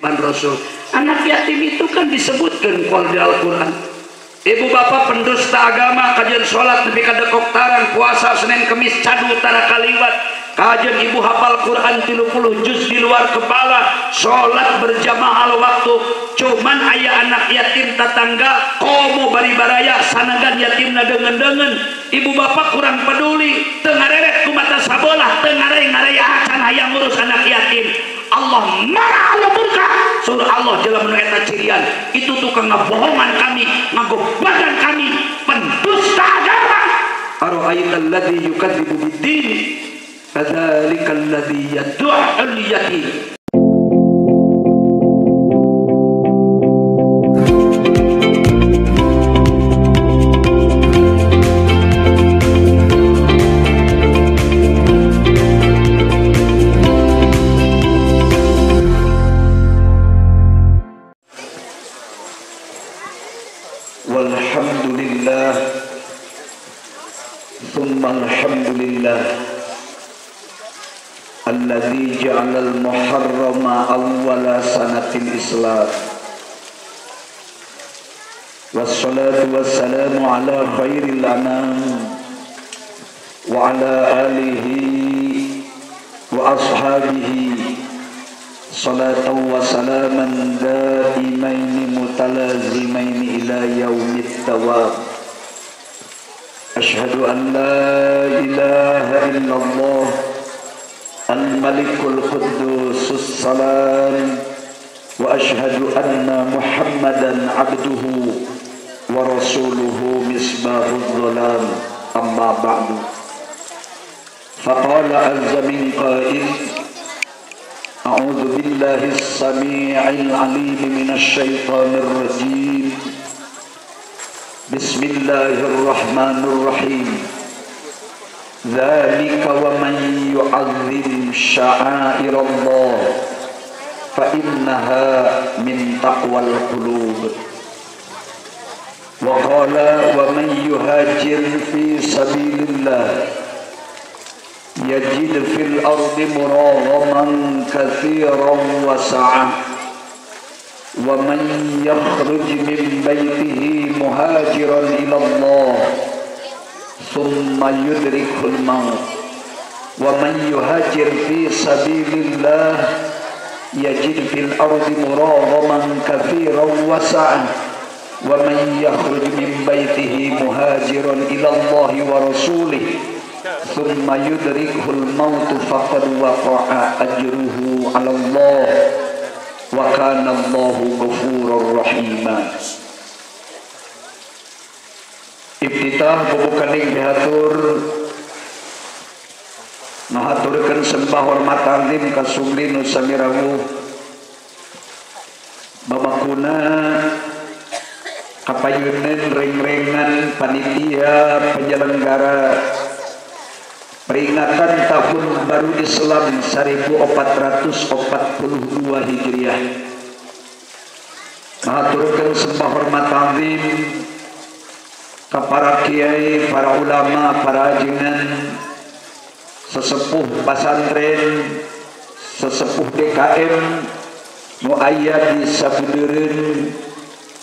Rasul. Anak yatim itu kan disebutkan di Al-Quran. Ibu bapak pendusta agama, kajian sholat nepi kadekoktaran, puasa Senin Kemis cadu tara kaliwat, kajian ibu hafal Quran 30 juz di luar kepala, sholat berjamaah waktu. Cuman ayah anak yatim tetangga komo bari baraya sanagan yatimna dengan ibu bapak kurang peduli, tengareret ku mata sabolah, tengarai-ngarai acan hayang ngurus anak yatim. Allah marah, Allah murka. Surah Allah dalam meneta cirian itu tukang ngebohongan kami, ngagobadan kami, pendusta agama. Ara'aital ladzi yukadzibu bid-din fadzalikal ladzi yad'ul yatim. Walhamdulillah thumma alhamdulillah alladzi ja'ala al-muharrama awwala sanatil islam wassalatu wassalamu ala khairil anam wa ala alihi wa ashabihi salatan wa salaman daimaini mutalazimaini ila yaumit tawab. Ashhadu an la ilaha illallah al-malikul quddusus salam wa ashhadu anna muhammadan abduhu wa rasuluhu misbahul dhalam amma ba'du. Faqala azza min qail أعوذ بالله السميع العليم من الشيطان الرجيم بسم الله الرحمن الرحيم ذلك ومن يعظم شعائر الله فإنها من تقوى القلوب وقال ومن يهاجر في سبيل الله يجد في الأرض مراغما كثيرا وسعة ومن يخرج من بيته مهاجرا إلى الله ثم يدركه الموت ومن يهاجر في سبيل الله يجد في الأرض مراغما كثيرا وسعة ومن يخرج من بيته مهاجرا إلى الله ورسوله ثم يدركه الموت فقد وقع أجره على الله وكان الله غفورا رحيما. Ibtitah bubukaning dihatur ngahaturkeun sembah hormat ta'zim ka sumri nu sami rawuh bamakuna kapayeuneun reng-rengan panitia penyelenggara peringatan tahun baru Islam 1442 Hijriah. Mahaturkeun sembah hormat ta'zim ka para kiai, para ulama, para ajengan, sesepuh pasantren, sesepuh DKM nu aya di sabudeureun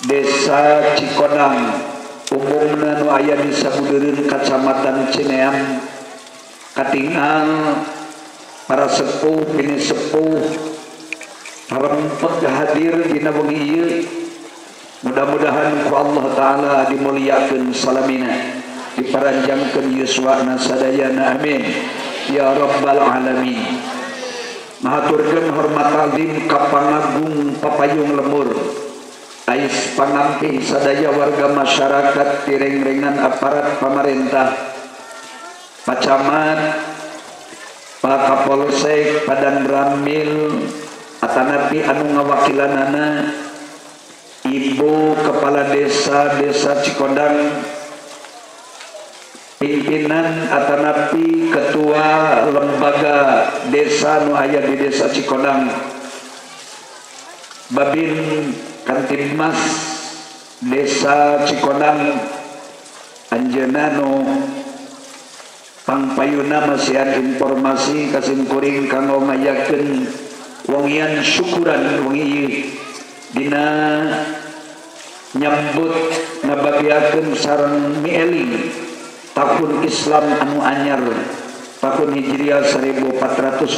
Desa Cikodang, umumna nu aya di sabudeureun Kacamatan Cineam, katingal para sepuh bini sepuh harempet hadir dina wengi ieu. Mudah-mudahan ku Allah taala dimuliakeun salamina, diparanjangkeun yuswana sadayana, amin ya rabbal alamin. Mahaturkeun hormat ta'zim ka pangagung papayung lemur ais pangampih sadaya warga masyarakat tireng-rengan aparat pamarentah, Pak Camat, Pak Kapolsek, Padan Ramil, atanapi anu ngawakilanana, Ibu Kepala Desa Cikodang, pimpinan atanapi Ketua Lembaga Desa nu aya di Desa Cikodang, Babin Kantimmas Desa Cikodang, anjeunna nu pangpayuna masihan informasi kasimkuring kanggo ngayakeun wangian syukuran wengi dina nyambut ngabagiakeun sareng mieling tahun Islam anu anyar tahun Hijriah 1442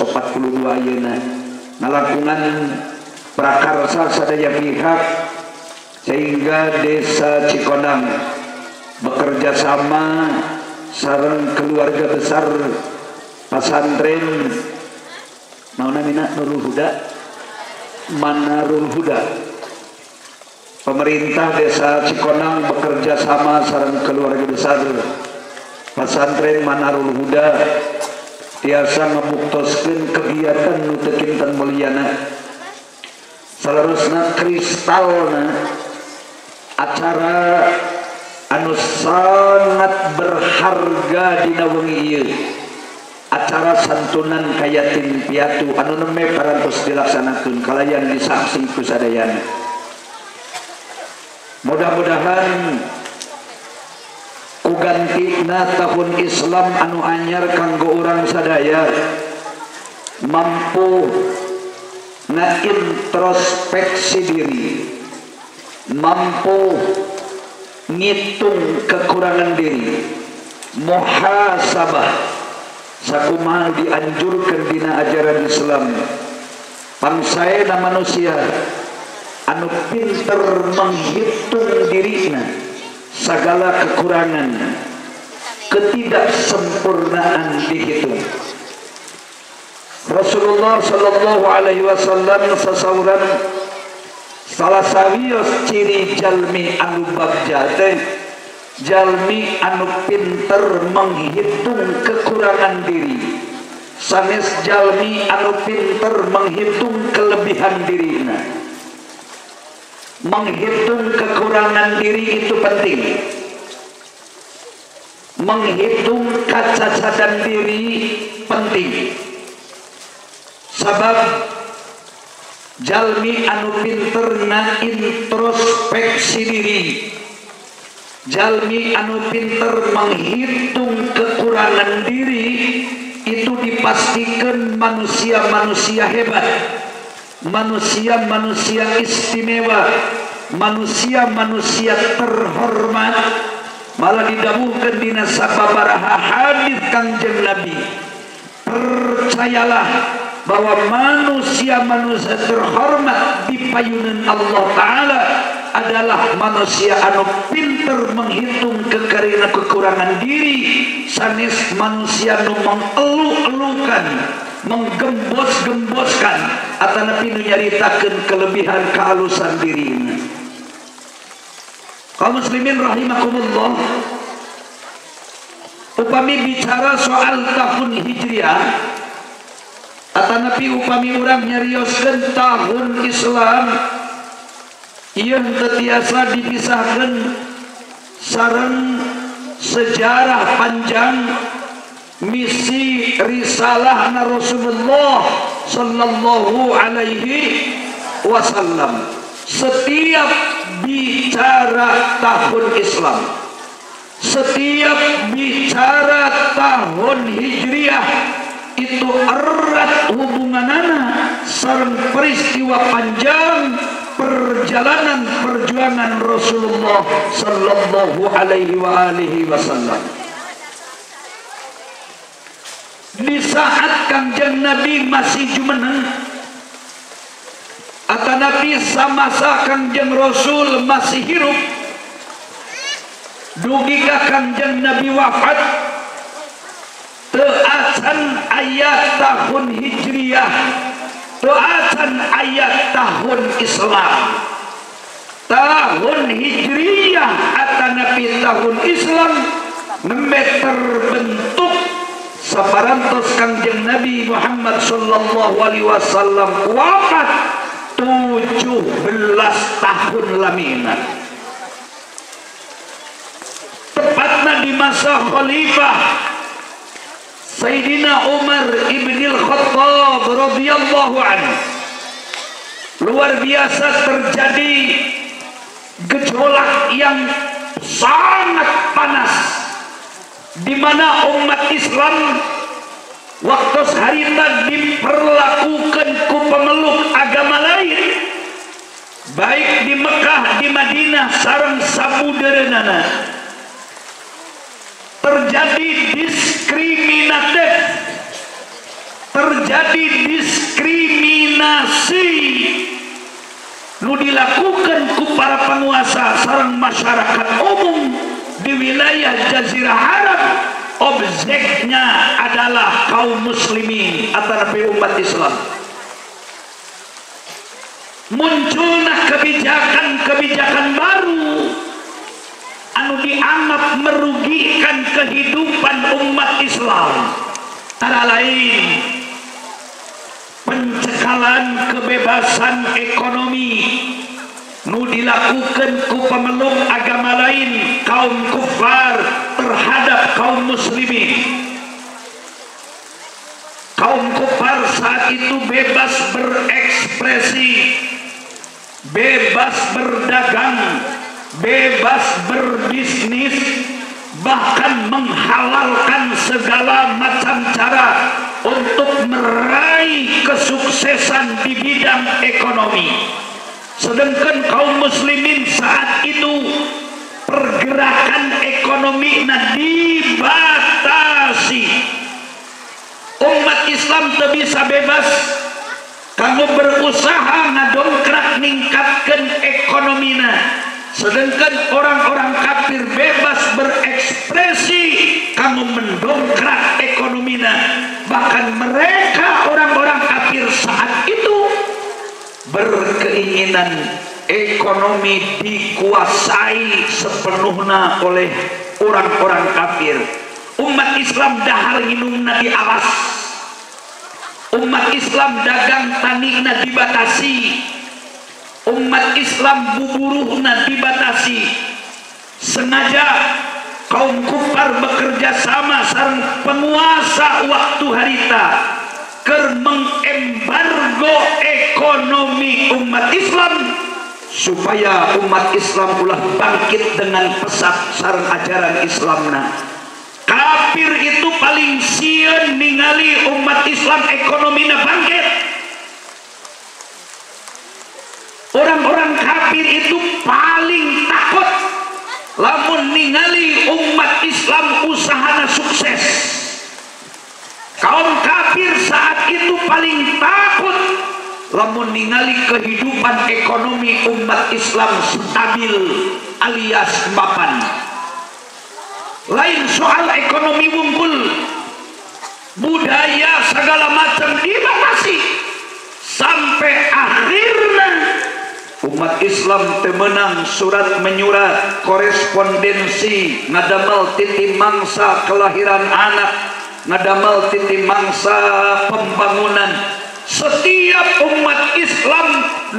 ayeuna ngalakunan prakarsa sadaya pihak sehingga desa Cikonang bekerja sama sareng keluarga besar pesantren naonna Nurul Huda Manarul Huda. Pemerintah desa Cikonang bekerja sama sareng keluarga besar pesantren Manarul Huda tiasa ngabuktoskeun kegiatan nu teu kinten mulyana. Salarosna kristalna acara anu sangat berharga dina wengi ieu, acara santunan ka yatim piatu anu neme parantos dilaksanakeun kalayan disaksi ku sadayana. Mudah-mudahan kugantina tahun Islam anu anyar kanggo urang sadaya mampu ngaintrospeksi diri, mampu ngitung kekurangan diri, muhasabah sakumaha dianjurkeun dina ajaran Islam. Pangsaena manusia anu pinter menghitung dirina sagala kekurangan, ketidaksempurnaan dihitung. Rasulullah sallallahu alaihi wasallam sasauran salah sawios ciri jalmi anu bagja teh jalmi anu pinter menghitung kekurangan diri sanes jalmi anu pinter menghitung kelebihan dirina. Menghitung kekurangan diri itu penting, menghitung kacacatan diri penting. Sabab jalmi anu pinter na introspeksi diri, jalmi anu pinter menghitung kekurangan diri itu dipastikan manusia-manusia hebat, manusia-manusia istimewa, manusia-manusia terhormat. Malah didawuhkeun dina sababaraha hadis Kangjeng Nabi, percayalah bahwa manusia-manusia terhormat di payunan Allah Ta'ala adalah manusia anu pinter menghitung kekurangan diri sanes manusia anu mengeluh-elukan, menggembos-gemboskan atanapi nu nyaritakeun kelebihan kehalusan dirina. Kaum muslimin rahimakumullah, upami bicara soal tahun Hijriah atanapi upami urang nyarioskeun tahun Islam ieu teu tiasa dipisahkeun sareng sejarah panjang misi risalah Rasulullah sallallahu alaihi wasallam. Setiap bicara tahun Islam, setiap bicara tahun Hijriah itu erat hubunganana sareng peristiwa panjang perjalanan perjuangan Rasulullah sallallahu alaihi wasallam. Di saat Kangjeng Nabi masih jumeneng atanapi samasa Kangjeng Rasul masih hirup, dugi ka Kangjeng Nabi wafat teu acan ayat tahun Hijriah, teu acan ayat tahun Islam. Tahun Hijriah atanapi tahun Islam nembe terbentuk saparantos Kangjeng Nabi Muhammad sallallahu alaihi wasallam wafat 17 tahun lamina. Tepatna di masa Khalifah Sayyidina Umar ibnil Khattab radhiyallahu anhu. Luar biasa terjadi gejolak yang sangat panas di mana umat Islam waktu harita diperlakukan ku pemeluk agama lain, baik di Mekah, di Madinah, sareng sabudereunana. Terjadi diskriminatif, terjadi diskriminasi nu dilakukan ku para penguasa sareng masyarakat umum di wilayah Jazirah Arab. Objeknya adalah kaum muslimin atau umat Islam. Muncullah kebijakan-kebijakan baru anu dianggap merugikan kehidupan umat Islam. Antara lain pencekalan kebebasan ekonomi nu dilakukan ku pemeluk agama lain, kaum kufar, terhadap kaum muslimin. Kaum kufar saat itu bebas berekspresi, bebas berdagang, bebas berbisnis, bahkan menghalalkan segala macam cara untuk meraih kesuksesan di bidang ekonomi. Sedangkan kaum muslimin saat itu pergerakan ekonomi dibatasi. Umat Islam tak bisa bebas kamu berusaha ngadongkrak ningkatkan ekonomina, sedangkan orang-orang kafir bebas berekspresi kamu mendongkrak ekonomina. Bahkan mereka orang-orang kafir saat itu berkeinginan ekonomi dikuasai sepenuhnya oleh orang-orang kafir. Umat Islam dahar hinungna diawas, umat Islam dagang tanigna dibatasi, umat Islam buburuhna dibatasi. Sengaja kaum kufar bekerja sama sareng penguasa waktu harita keur mengembargo ekonomi umat Islam supaya umat Islam ulah bangkit dengan pesat sareng ajaran Islamna. Kafir itu paling sieun ningali umat Islam ekonomina bangkit. Orang-orang kafir itu paling takut lamun ningali umat Islam usahana sukses. Kaum kafir saat itu paling takut lamun ningali kehidupan ekonomi umat Islam stabil alias mapan. Lain soal ekonomi wungkul, budaya segala macam dibatasi, sampai akhirnya umat Islam temenang surat menyurat korespondensi ngadamel titi mangsa kelahiran anak, ngadamel titi mangsa pembangunan. Setiap umat Islam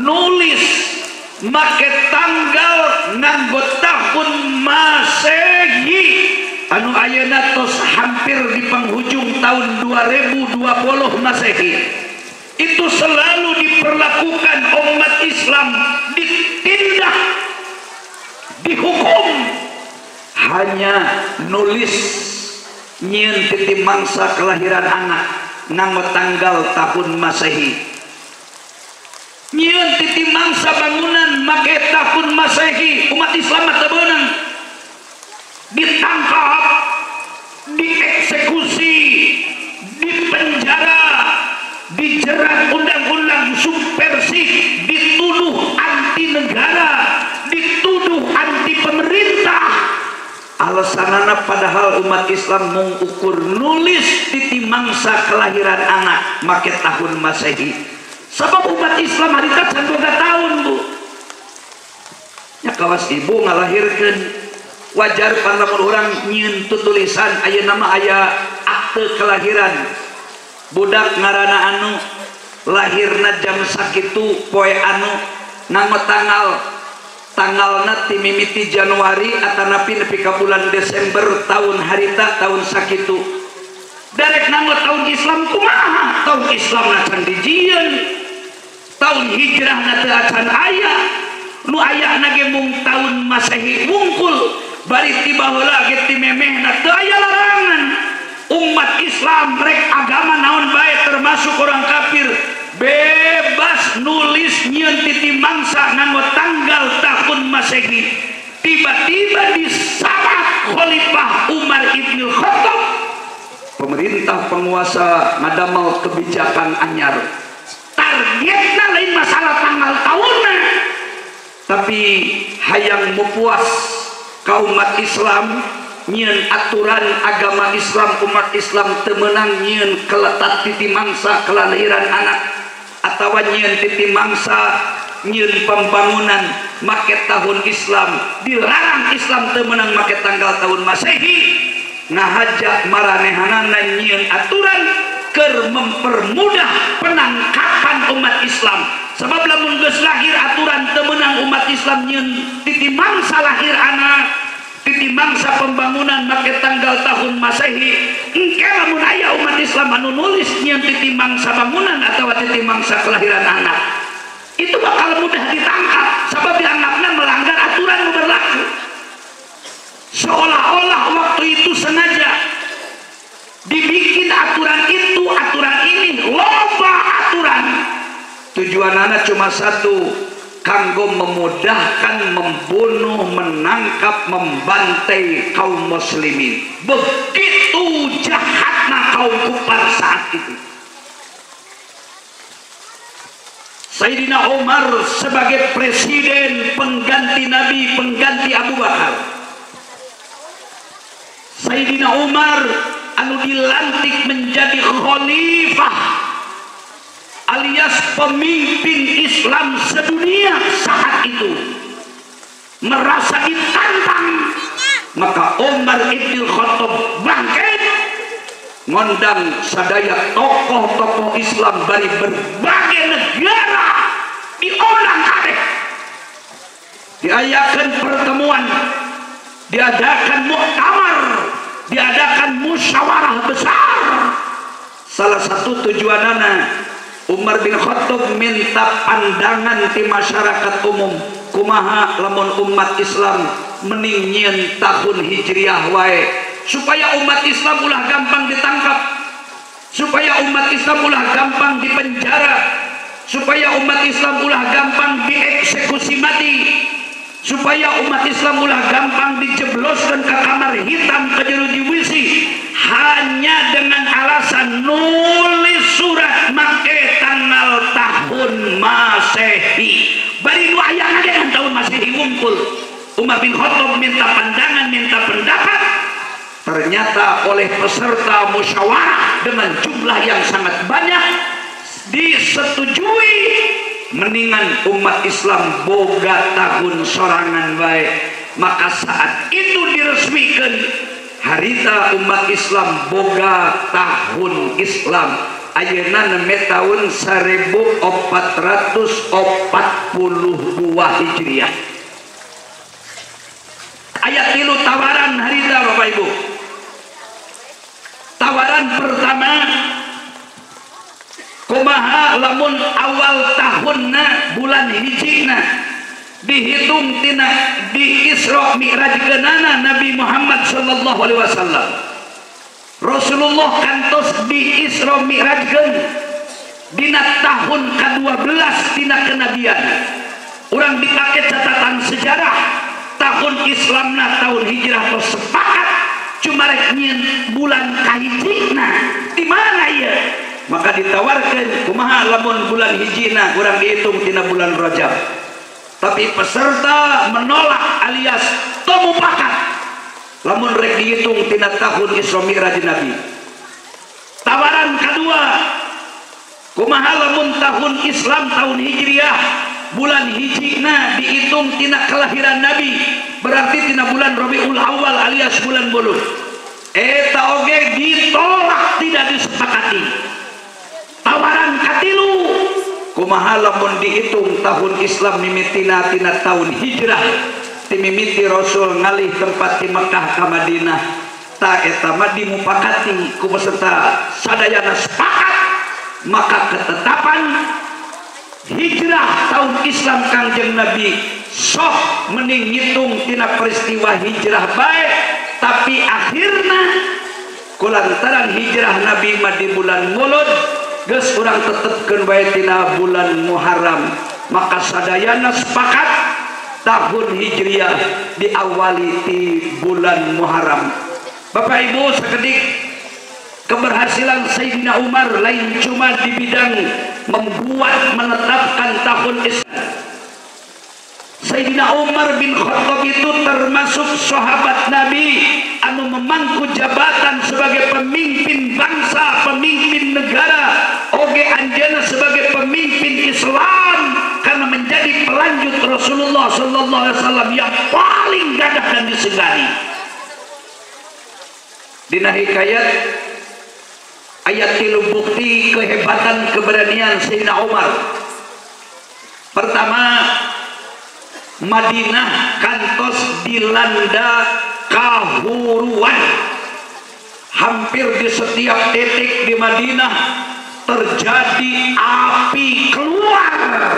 nulis make tanggal nganggo tahun Masehi anu ayeuna tos hampir di penghujung tahun 2020 Masehi. Itu selalu diperlakukan umat Islam ditindak, dihukum hanya nulis nyieun titi mangsa kelahiran anak nganggo tanggal tahun Masehi. Nyieun titi mangsa bangunan make tahun Masehi, umat Islam teu beunang. Ditangkap, dieksekusi, dipenjara, dijerat undang-undang subversif, dituduh anti negara, dituduh anti pemerintah. Alasanana padahal umat Islam mengukur nulis titi mangsa kelahiran anak make tahun Masehi. Sebab umat Islam harita can 2 tahun bu. Ya kawas ibu ngalahirkan wajar lamun urang nyieun tulisan aya nama aya akte kelahiran budak ngaranna anu lahirna jam sakitu poe anu nganggo tanggalna ti mimiti Januari atanapi nepi ka bulan Desember tahun harita tahun sakitu. Derek nganggo tahun Islam kumaha? Tahun Islam can dijieun. Tahun hijrah na teu acan aya. Nu aya na ge mung tahun Masehi wungkul. Bari tiba heula ge ti memehna teu aya larangan. Umat Islam rek agama naon bae termasuk orang kafir bebas nulis nyieun titi mangsa nganggo tanggal tahun Masehi. Tiba-tiba disabat Khalifah Umar ibn Khattab, pemerintah penguasa ngadamel kebijakan anyar. Targetna lain masalah tanggal tahunna, tapi hayang mupuas kaum umat Islam nyieun aturan agama Islam. Umat Islam teu meunang nyieun keletat titi mangsa kelahiran anak atawa nyieun titi mangsa nyieun pembangunan make tahun Islam. Dilarang Islam teu meunang make tanggal tahun Masehi. Ngahajak maranehanana nyieun aturan keur mempermudah penangkapan umat Islam. Sebab lamun geus lahir aturan teu meunang umat Islam nyieun titi mangsa lahir anak, titi mangsa pembangunan make tanggal tahun Masehi. Engke lamun aya umat Islam anu nulis nyieun titi mangsa bangunan atau titi mangsa kelahiran anak, itu bakal mudah ditangkap sebab dianggapnya melanggar aturan yang berlaku. Seolah-olah waktu itu sengaja dibikin aturan itu, aturan ini, loba aturan. Tujuannya cuma satu, kanggo memudahkan membunuh, menangkap, membantai kaum muslimin. Begitu jahatnya kaum kufar saat itu. Sayyidina Umar sebagai presiden pengganti Nabi, pengganti Abu Bakar. Sayyidina Umar anu dilantik menjadi khalifah alias pemimpin Islam sedunia saat itu, merasa ditantang. Maka Umar ibn Khattab bangkit, ngondang sadaya tokoh-tokoh Islam dari berbagai negara, diundang kabeh, diayakan pertemuan, diadakan muktamar, diadakan musyawarah besar. Salah satu tujuanana Umar bin Khattab minta pandangan di masyarakat umum, kumaha lamun umat Islam mending nyieun tahun Hijriah wae, supaya umat Islam ulah gampang ditangkap, supaya umat Islam ulah gampang dipenjara, supaya umat Islam ulah gampang dieksekusi mati, supaya umat Islam ulah gampang dijebloskan ke kamar hitam, ke jeruji besi, hanya dengan alasan nulis surat make tanggal tahun Masehi. Bari nu aya dengan tahun Masehi ngumpul. Umar bin Khattab minta pandangan, minta pendapat. Ternyata oleh peserta musyawarah dengan jumlah yang sangat banyak disetujui mendingan umat Islam boga tahun sorangan baik. Maka saat itu diresmikan harita umat Islam boga tahun Islam. Ayeuna neme tahun 1442 Hijriah. Ayat tilu tawaran harita Bapak Ibu. Tawaran pertama, kumaha lamun awal tahunna bulan hijina dihitung tina di Isra Mi'raj kenana Nabi Muhammad sallallahu alaihi wasallam. Rasulullah kantos di Isra Mi'raj dina tahun ke-12 tina kenabian. Urang dipakai catatan sejarah tahun Islamna tahun hijrah tos sepakat cuma rek nyieun bulan kahijina di mana ya? Maka ditawarkan kumaha lamun bulan hijina urang dihitung tina bulan Rajab. Tapi peserta menolak alias mupakat lamun rek dihitung tina tahun Isra Mi'raj Nabi. Tawaran kedua, kumaha lamun tahun Islam tahun Hijriah bulan hijina dihitung tina kelahiran Nabi, berarti tina bulan Rabiul Awal alias bulan buluh. Eta oge ditolak, tidak disepakati. Tawaran katilu, kumaha lamun dihitung tahun Islam mimitina tina tahun hijrah, timimiti Rasul ngalih tempat di Mekah ka Madinah, ta eta mah dimupakati ku peserta sadayana sepakat. Maka ketetapan hijrah tahun Islam Kangjeng Nabi sok mending ngitung tina peristiwa hijrah baik, tapi akhirnya kulantaran hijrah Nabi mah di bulan Mulud geus urang tetepkeun bae tina bulan Muharram, maka sadayana sepakat tahun Hijriah diawali di bulan Muharram. Bapak Ibu sekedik, keberhasilan Sayyidina Umar lain cuma di bidang membuat menetapkan tahun Islam. Sayyidina Umar bin Khattab itu termasuk sahabat Nabi anu memangku jabatan sebagai pemimpin bangsa, pemimpin negara, oge anjeunna sebagai pemimpin Islam, karena menjadi pelanjut Rasulullah sallallahu alaihi wasallam yang paling gagah dan disegani. Dina hikayat ayat 3 bukti kehebatan keberanian Sayyidina Umar. Pertama, Madinah kantos dilanda kahuruan. Hampir di setiap titik di Madinah terjadi api keluar.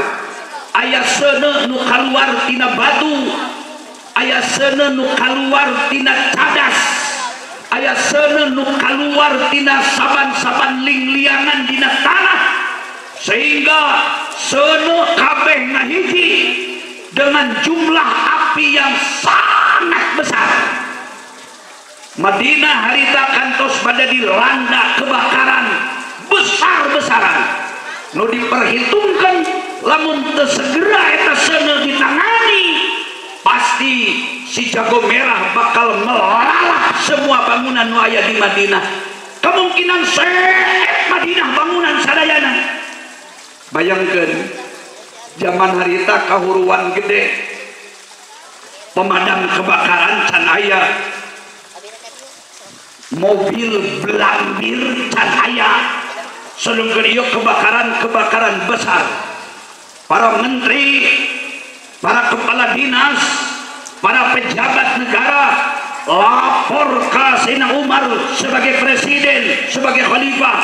Aya seuneu nu kaluar tina batu, aya seuneu nu kaluar tina cadas, aya seuneu nu kaluar tina saban-saban lingliangan dina tanah, sehingga seuneu kabeh ngahiji dengan jumlah api yang sangat besar. Madinah harita kantos pada dilanda kebakaran besar-besaran. Nu diperhitungkan lamun teu segera eta seuneu ditangani, pasti si jago merah bakal melalap semua bangunan nu aya di Madinah. Kemungkinan seet Madinah bangunan sadayana. Bayangkeun zaman harita kahuruan gede, pemadam kebakaran can aya, mobil blambir can aya, sedengkeun ieu kebakaran besar. Para menteri, para kepala dinas, para pejabat negara lapor ke Sayyidina Umar sebagai presiden, sebagai khalifah.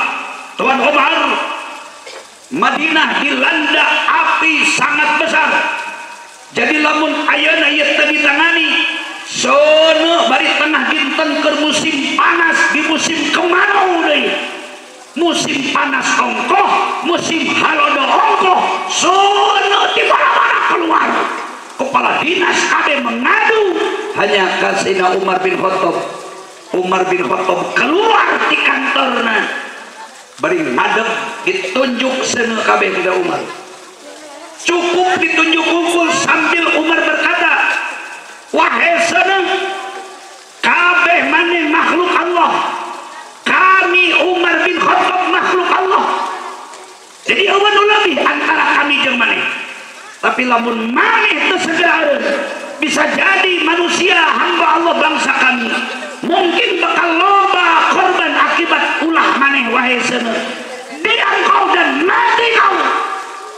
Tuan Umar, Madinah dilanda api sangat besar. Jadi lamun ayeuna ieu teu ditangani, sono bari tengah dinten keur musim panas, di musim kemarau deui. Musim panas ongkoh, musim halodo ongkoh, sono di mana-mana keluar. Kepala dinas kabeh mengadu hanya ka Sayyidina Umar bin Khattab. Umar bin Khattab keluar di kantorna, bari ngadeg ditunjuk seuneu kabeh tidak Umar. Cukup ditunjuk unggul sambil Umar berkata, wahai seuneu kabeh maneh makhluk Allah, kami Umar bin Khattab makhluk Allah. Jadi eueuh nu leuwih antara kami jeung maneh. Tapi lamun maneh teu segera bisa jadi manusia hamba Allah bangsa kami, mungkin bakal loba korban akibat ulah maneh wahai seuneu. Diam kau dan mati kau.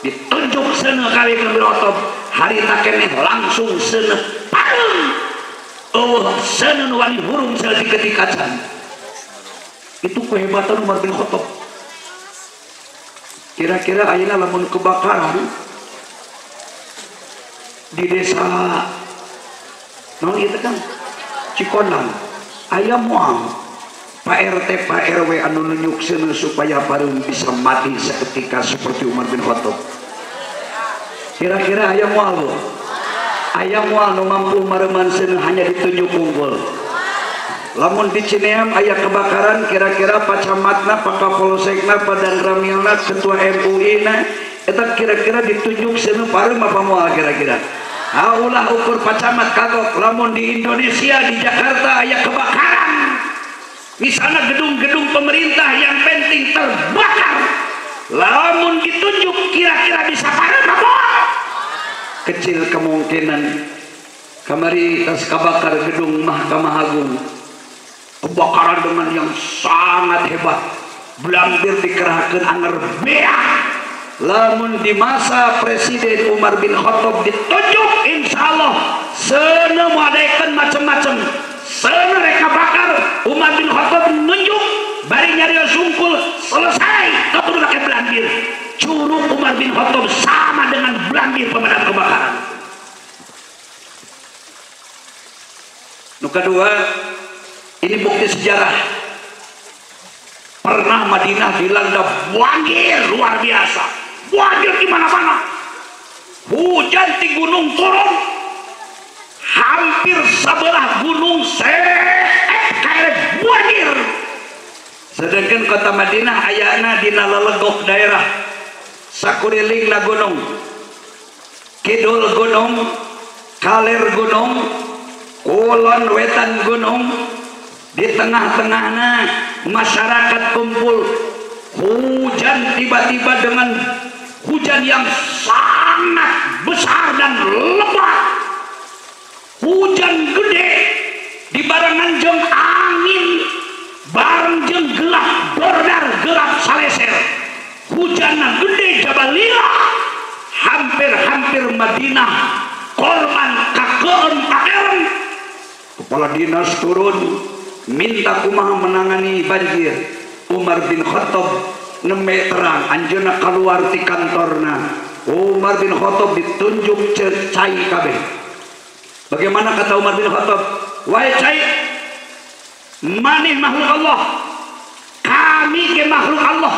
Ditunjuk seuneu kali ke Khattab, harita keneh langsung seuneu pareung. Oh, seuneu nu wani hurung saeutik acan. Itu kehebatan Umar bin Khattab. Kira-kira ayeuna lamun kebakaran di desa naon ieu kan Cikonang aya moal Pak RT Pak RW anu nunjukskeun supaya pareung bisa mati seketika seperti Umar bin Khattab. Kira-kira aya moal aya moal nu mampu mareumanseun hanya ditunjuk unggul. Lamun di Cineam aya kebakaran, kira-kira Pak Camatna, Pak Kapolsekna, Pak Danramilna, Ketua MUI na eta kira-kira ditunjuk seuneu pareum apa moal kira-kira. Ulah ukur Pak Camat kagok lamun di Indonesia di Jakarta aya kebakaran. Misalnya gedung-gedung pemerintah yang penting terbakar, lamun ditunjuk kira-kira bisa pareum apa? Kecil kemungkinan. Kamari tas kabakar gedung Mahkamah Agung. Kebakaran dengan yang sangat hebat, blambir dikerahkan anger beak. Lamun di masa Presiden Umar bin Khattab ditunjuk, insya Allah seuneu moadaikeun macam-macam. Seuneu reka bakar, Umar bin Khattab nunjuk, bari nyarios sungkul selesai, katudu make blambir. Curug Umar bin Khattab sama dengan blambir pemadam kebakaran. Nu kedua, ini bukti sejarah. Pernah Madinah dilanda banjir luar biasa, banjir di mana-mana, hujan di gunung turun, hampir sebelah gunung kayak banjir. Sedangkan kota Madinah ayana dina lelegok daerah sakuriling na gunung, kidul gunung, kaler gunung, kulon wetan gunung. Di tengah-tengahnya masyarakat kumpul, hujan tiba-tiba dengan hujan yang sangat besar dan lebat, hujan gede dibarengan jeung angin bareng jeung gelap bordar gelap saleser, hujanna gede jabalila, hampir Madinah korban kakeun pakeuan. Kepala dinas turun minta kumaha menangani banjir. Umar bin Khattab nembe terang anjeunna keluar ti kantorna. Umar bin Khattab ditunjuk cai kabeh. Bagaimana kata Umar bin Khattab? Wahai cai, maneh makhluk Allah, kami ke makhluk Allah.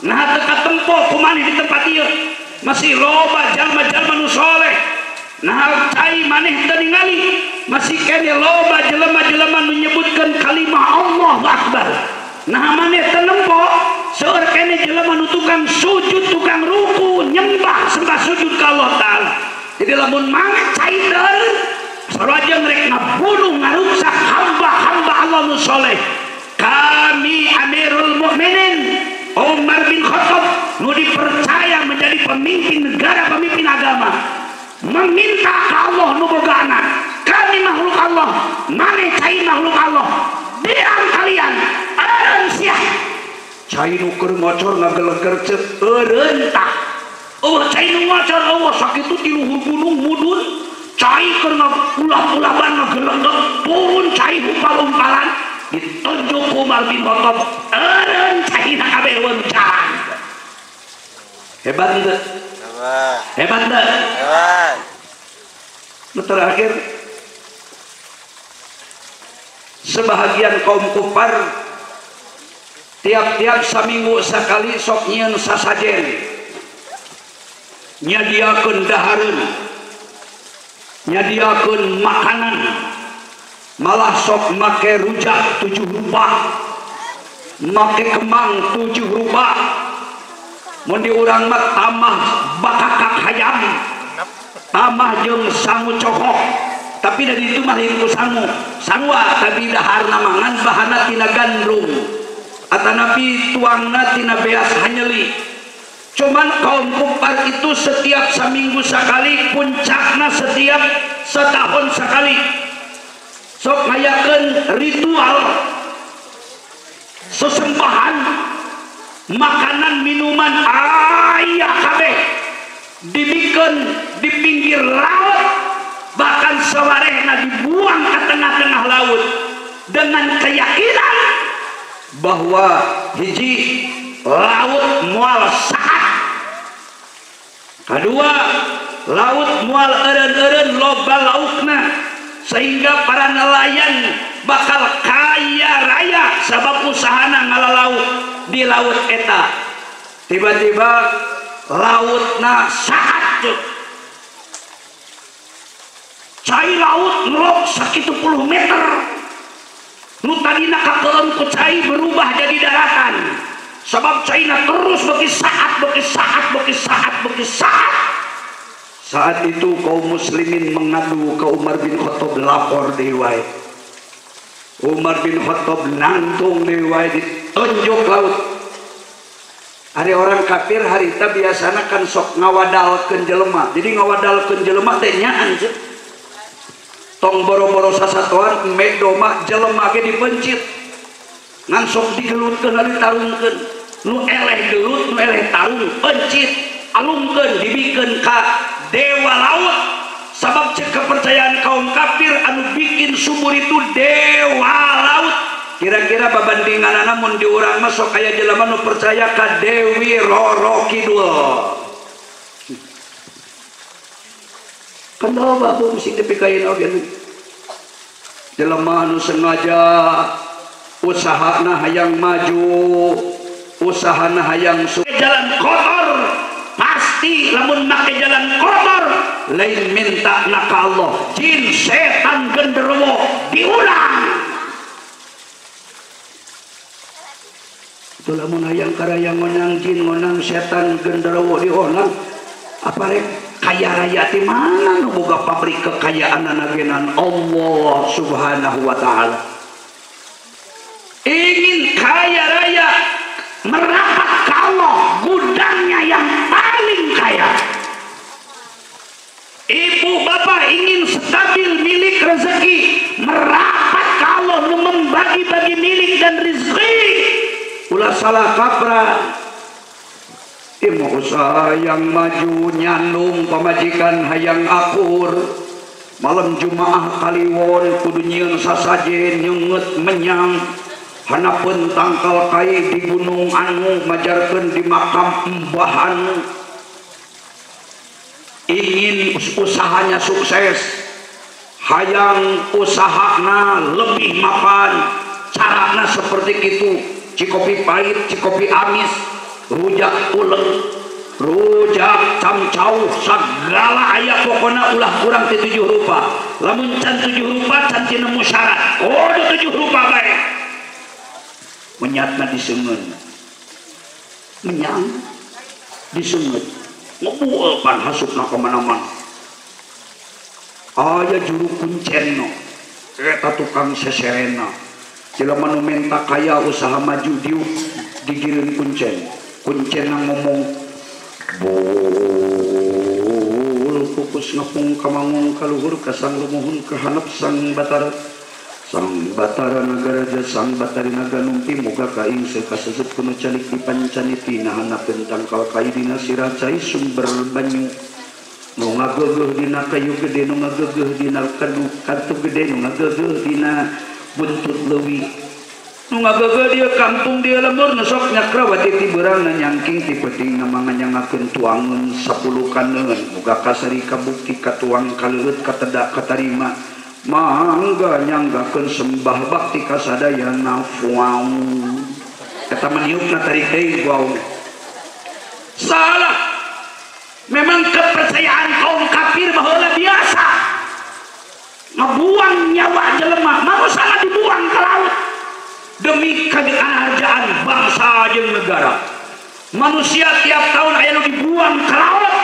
Nah teu katempo kumaneh di tempat ieu masih loba jalma-jalma nu soleh. Nah cai maneh teu ningali masih kene loba jelema-jelema nu nyebutkeun kalimah Allahu Akbar. Nah maneh teu nempo seueur kene jelema nu tukang sujud, tukang ruku, nyembah sembah sujud ka Allah taala. Jadi lamun mangga cai deul sarua rek ngabunuh ngaruksak hamba-hamba Allah nu soleh. Kami Amirul Mukminin Umar bin Khattab nu dipercaya menjadi pemimpin negara, pemimpin agama, meminta ke Allah nu bogana, kami makhluk Allah, maneh cai makhluk Allah, diam kalian, eureun sia. Cai nu keur ngocor ngageleger ceuk eureun tah. Oh cai nu ngocor eueuh sakitu di luhur gunung mudun, cai keur ulah-ulaban ngageleger turun cai umpal-umpalan, ditunjuk Umar bin Khattab, eureun cai na kabeh eueuh jalan. Hebat teu? Hebat teu? Hebat. Terakhir, sebahagian kaum kufar tiap-tiap saminggu sakali sok nyieun sasajen, nyadiakeun dahareun, nyadiakeun makanan, malah sok make rujak 7 rupa, make kemang 7 rupa, mun di urang mah tamah bakakak hayam, tamah jeung sangu cokok, tapi dari itu mah itu sangwa tapi daharna mangan bahana tina gandrung atanapi tuangna tina beas hanyeli. Cuman kaum kufar itu setiap seminggu sekali, puncakna setiap setahun sekali, sok ngayakeun ritual sesembahan makanan minuman aya kabeh dibikeun di pinggir laut, bahkan sawarehna dibuang ke tengah-tengah laut dengan keyakinan bahwa hiji laut moal saat, kedua laut moal eureun-eureun loba laukna sehingga para nelayan bakal kaya raya sabab usahana ngalalaut di laut eta. Tiba-tiba lautna saat cai laut ngelok sakitu 10 meter, nu tadina kakeun ku cai berubah jadi daratan sebab caina terus beki saat. Saat itu kaum muslimin mengadu ke Umar bin Khattab, lapor deui wae. Umar bin Khattab nangtung deui wae, ditunjuk laut. Hari orang kafir harita biasana kan sok ngawadalkeun jelema, jadi ngawadalkeun jelema teh nyaan ceuk. Tong boro-boro sasatoan mek doma jelema ge dipencit ngan sok digelutkeun ali tarungkeun, nu eleh gelut nu eleh tarung pencit alungkeun dibikeun ka dewa laut. Sabab cek kepercayaan kaum kafir anu bikin sumur itu dewa laut. Kira-kira babandinganana mun di urang mah sok aya jelema nu percaya ka Dewi Roro Kidul. Kenapa bu mesti dipikain oge jelema anu sengaja usahana hayang maju, usahana hayang jalan kotor, pasti lamun make jalan kotor lain minta na ka Allah, jin setan genderuwo diulang. Itu lamun hayang karaya ngonang jin ngonang setan genderuwo diulang, apa rek kaya raya di mana nu boga pabrik kekayaan nagenan Allah Subhanahu wa taala. Ingin kaya raya merapat ke Allah, gudangnya yang paling kaya. Ibu bapak ingin stabil milik rezeki, merapat ke Allah, membagi-bagi milik dan rezeki. Ulah salah kaprah. Mau usaha yang maju nyandung pamajikan hayang akur, malam Jumaah kaliwon kudu nyieun sasajen nyeungeut menyang hanapun tangkal kai di gunung anu majarkeun di makam embahan. Ingin usahanya sukses, hayang usahana lebih mapan, carana seperti itu, cikopi pahit, cikopi amis, rujak uleng, rujak camcau, segala aya pokona ulah kurang ti 7 rupa. Lamun can 7 rupa can ti nemu syarat, kudu 7 rupa bae. Menyatna diseungeun, menyang diseungeun, ngebueul pan hasupna ka mana-mana. Aya juru kuncenna, eta tukang seserena. Jelema nu menta kaya usaha maju diuk digireun kuncen. Kuncen yang ngomong bol fokus ngapung kamangung kaluhur kasang lumuhun kehanap sang batara nagara sang batari naga numpi moga kaing sekasesep kuno calik dipancaniti nahana pentang kal kai dina siracai sumber banyu nu ngageugeus dina kayu gede nu ngageugeus dina katu gede nu ngageugeus dina buntut leuwih nu ngageugeus dia kampung dia lembur nesok nyakrawati ti beurang nyangking ti peuting ngamanganyangakeun tuangeun 10 kaneun muga kasari kabukti katuang kaleureut katedak katarima mangga nyanggakeun sembah bakti kasadayana fuau eta maniupna tarik deui guau. Salah, memang kepercayaan kaum kafir bahwa biasa ngebuang nyawa jelema manusia dibuang ke laut demi keharjaan bangsa jeung negara. Manusia tiap tahun aya nu dibuang ke laut,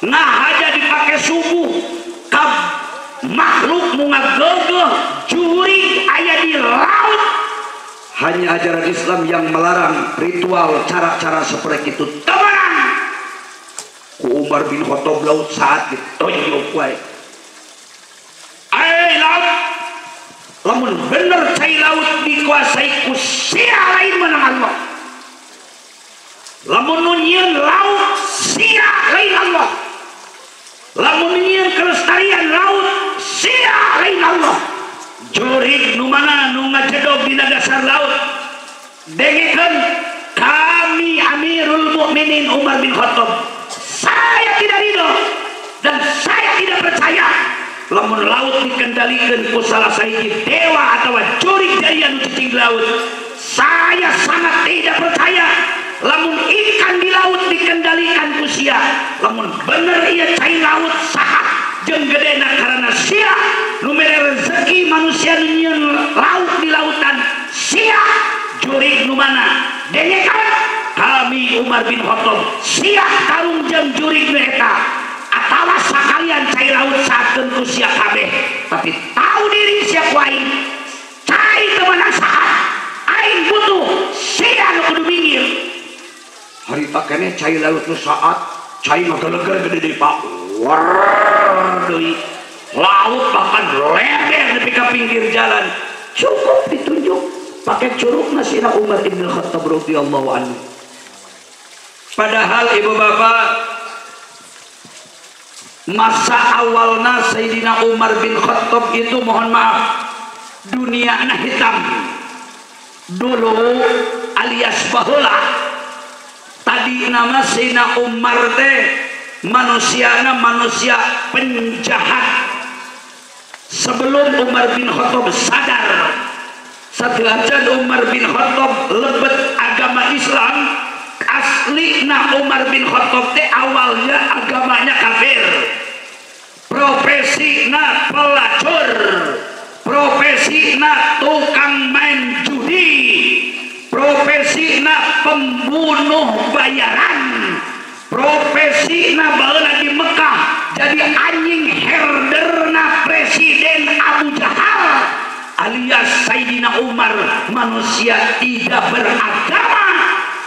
nah aja dipake subuh ka makhluk nu ngageugeuh juri aya di laut. Hanya ajaran Islam yang melarang ritual cara-cara seperti itu. Temenan ku Umar bin Khattab laut saat ditonjok wae. Laut lamun bener cai laut dikuasai ku sia lain menang Allah. Lamun nyieun laut sia lain Allah. Lamun nyieun kelestarian laut sia lain Allah. Jurig nu mana nu ngajedog dina dasar laut dengekeun kami Amirul Mukminin Umar bin Khattab, saya tidak ridho dan saya tidak percaya lamun laut dikendalikan ku salah sahiji dewa atau jurig dari anu cicing laut. Saya sangat tidak percaya lamun ikan di laut dikendalikan ku sia. Lamun bener ieu cai laut saha jeung gedena karena sia nu mere rezeki manusia nyieun laut di lautan sia jurig nu mana dengekan kami Umar bin Khattab sia karung jeung jurig nu eta atawa sakalian cai laut sakeun ku sia kabeh tapi tahu diri sia ku aing cai teu meunang saha aing butuh sia nu kudu minggir harita keneh cai laut nu saat cai mah geleger gede deui Pak war deui laut bahkan leber di pinggir jalan cukup ditunjuk pakai curug nasina Umar bin Khattab radhiyallahu anhu. Padahal ibu bapak masa awalnya Sayyidina Umar bin Khattab itu mohon maaf dunia anak hitam dulu alias baheula. Tadi nama Sayyidina Umar teh manusia penjahat. Sebelum Umar bin Khattab sadar Sadrajan Umar bin Khattab lebet agama Islam, aslina Umar bin Khattab teh awalnya agamanya kafir, profesina pelacur, profesina tukang main judi, profesina pembunuh bayaran, profesina baheula di Mekah jadi anjing herderna Presiden Abu Jahal alias Sayyidina Umar. Manusia tidak beragama,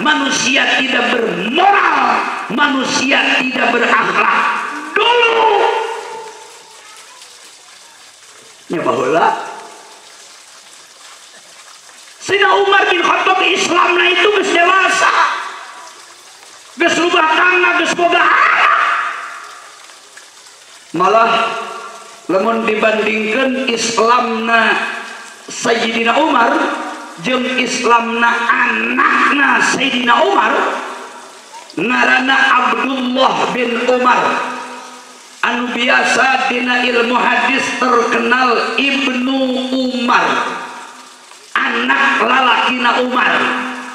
manusia tidak bermoral, manusia tidak berakhlak dulu nya baheula. Sayyidina Umar bin Khattab Islamna itu geus dewasa, geus rubah tangga, geus boga anak. Malah lamun dibandingkan Islamna Sayyidina Umar jeung Islamna anakna Sayyidina Umar, ngaranna Abdullah bin Umar, anu biasa dina ilmu hadis terkenal Ibnu Umar, anak lalakina Umar.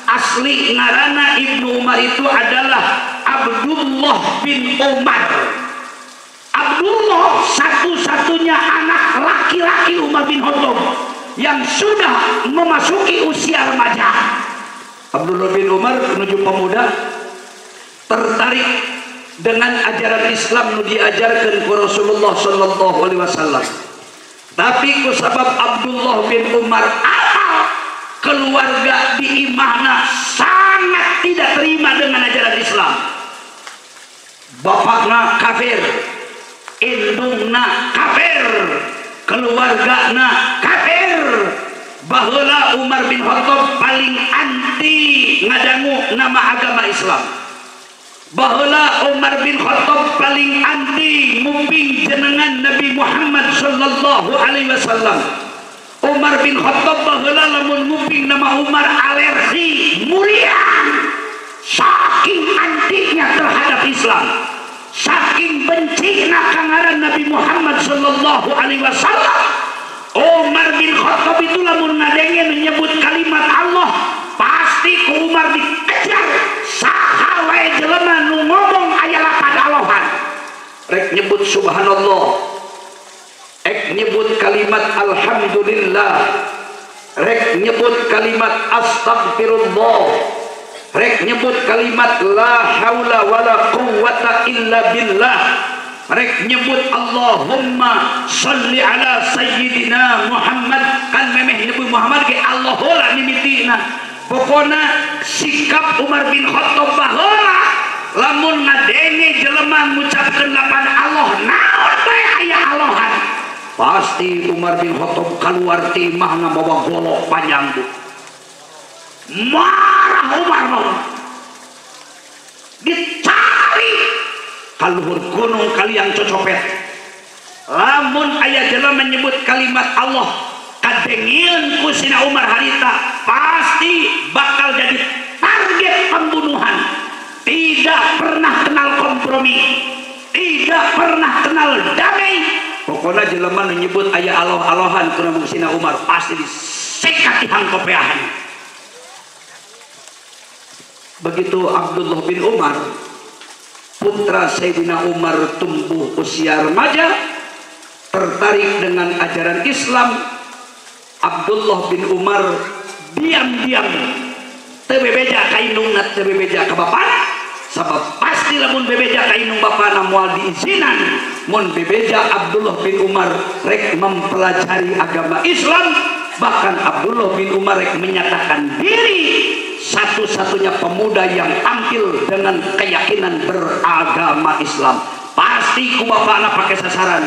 Asli ngaranna Ibnu Umar itu adalah Abdullah bin Umar. Abdullah satu-satunya anak laki-laki Umar bin Khattab yang sudah memasuki usia remaja. Abdullah bin Umar menuju pemuda tertarik dengan ajaran Islam nu diajarkan ku Rasulullah sallallahu alaihi wasallam. Tapi ku sabab Abdullah bin Umar awal keluarga di imahna sangat tidak terima dengan ajaran Islam. Bapakna kafir, indungna kafir, keluargana kafir. Baheula Umar bin Khattab paling anti ngadangu nama agama Islam. Baheula Umar bin Khattab paling anti mumping jenengan Nabi Muhammad sallallahu alaihi wasallam. Umar bin Khattab baheula lamun mumping nama Umar alergi murian, saking antinya terhadap Islam, saking bencinya kangaran Nabi Muhammad sallallahu alaihi wasallam. Umar bin Khattab itu lamun ngadenge menyebut kalimat Allah pasti ku Umar dikejar saha wae jelema nu ngomong aya lapad Allahan. Rek nyebut subhanallah, rek nyebut kalimat alhamdulillah, rek nyebut kalimat astagfirullah, rek nyebut kalimat la haula wala quwwata illa billah, rek nyebut Allahumma sholli ala sayyidina Muhammad. Kan memeh nyebut Muhammad ke Allah heula mimitina. Pokona sikap Umar bin Khattab baheula lamun ngadenge jelema ngucapkeun lapan Allah naon bae aya Allahan, pasti Umar bin Khattab kaluar ti imahna bawa golok panjang bu. Marah Umar mah dicari kaluhur gunung kalian cocopet. Lamun aya jelema menyebut kalimat Allah kadengieun ku Sina Umar harita pasti bakal jadi target pembunuhan. Tidak pernah kenal kompromi, tidak pernah kenal damai. Pokoknya jelema menyebut aya Allah-Allahan ku Sina Umar pasti disekat di hangkopeahan. Begitu Abdullah bin Umar, putra Sayyidina Umar tumbuh usia remaja, tertarik dengan ajaran Islam. Abdullah bin Umar diam-diam teu bebeja ka indungna, teu bebeja ka bapana, sabab pasti lamun bebeja ka indung bapana moal diizinan. Mun bebeja Abdullah bin Umar rek mempelajari agama Islam, bahkan Abdullah bin Umar rek menyatakan diri satu-satunya pemuda yang tampil dengan keyakinan beragama Islam. Pasti ku bapana pakai sasaran.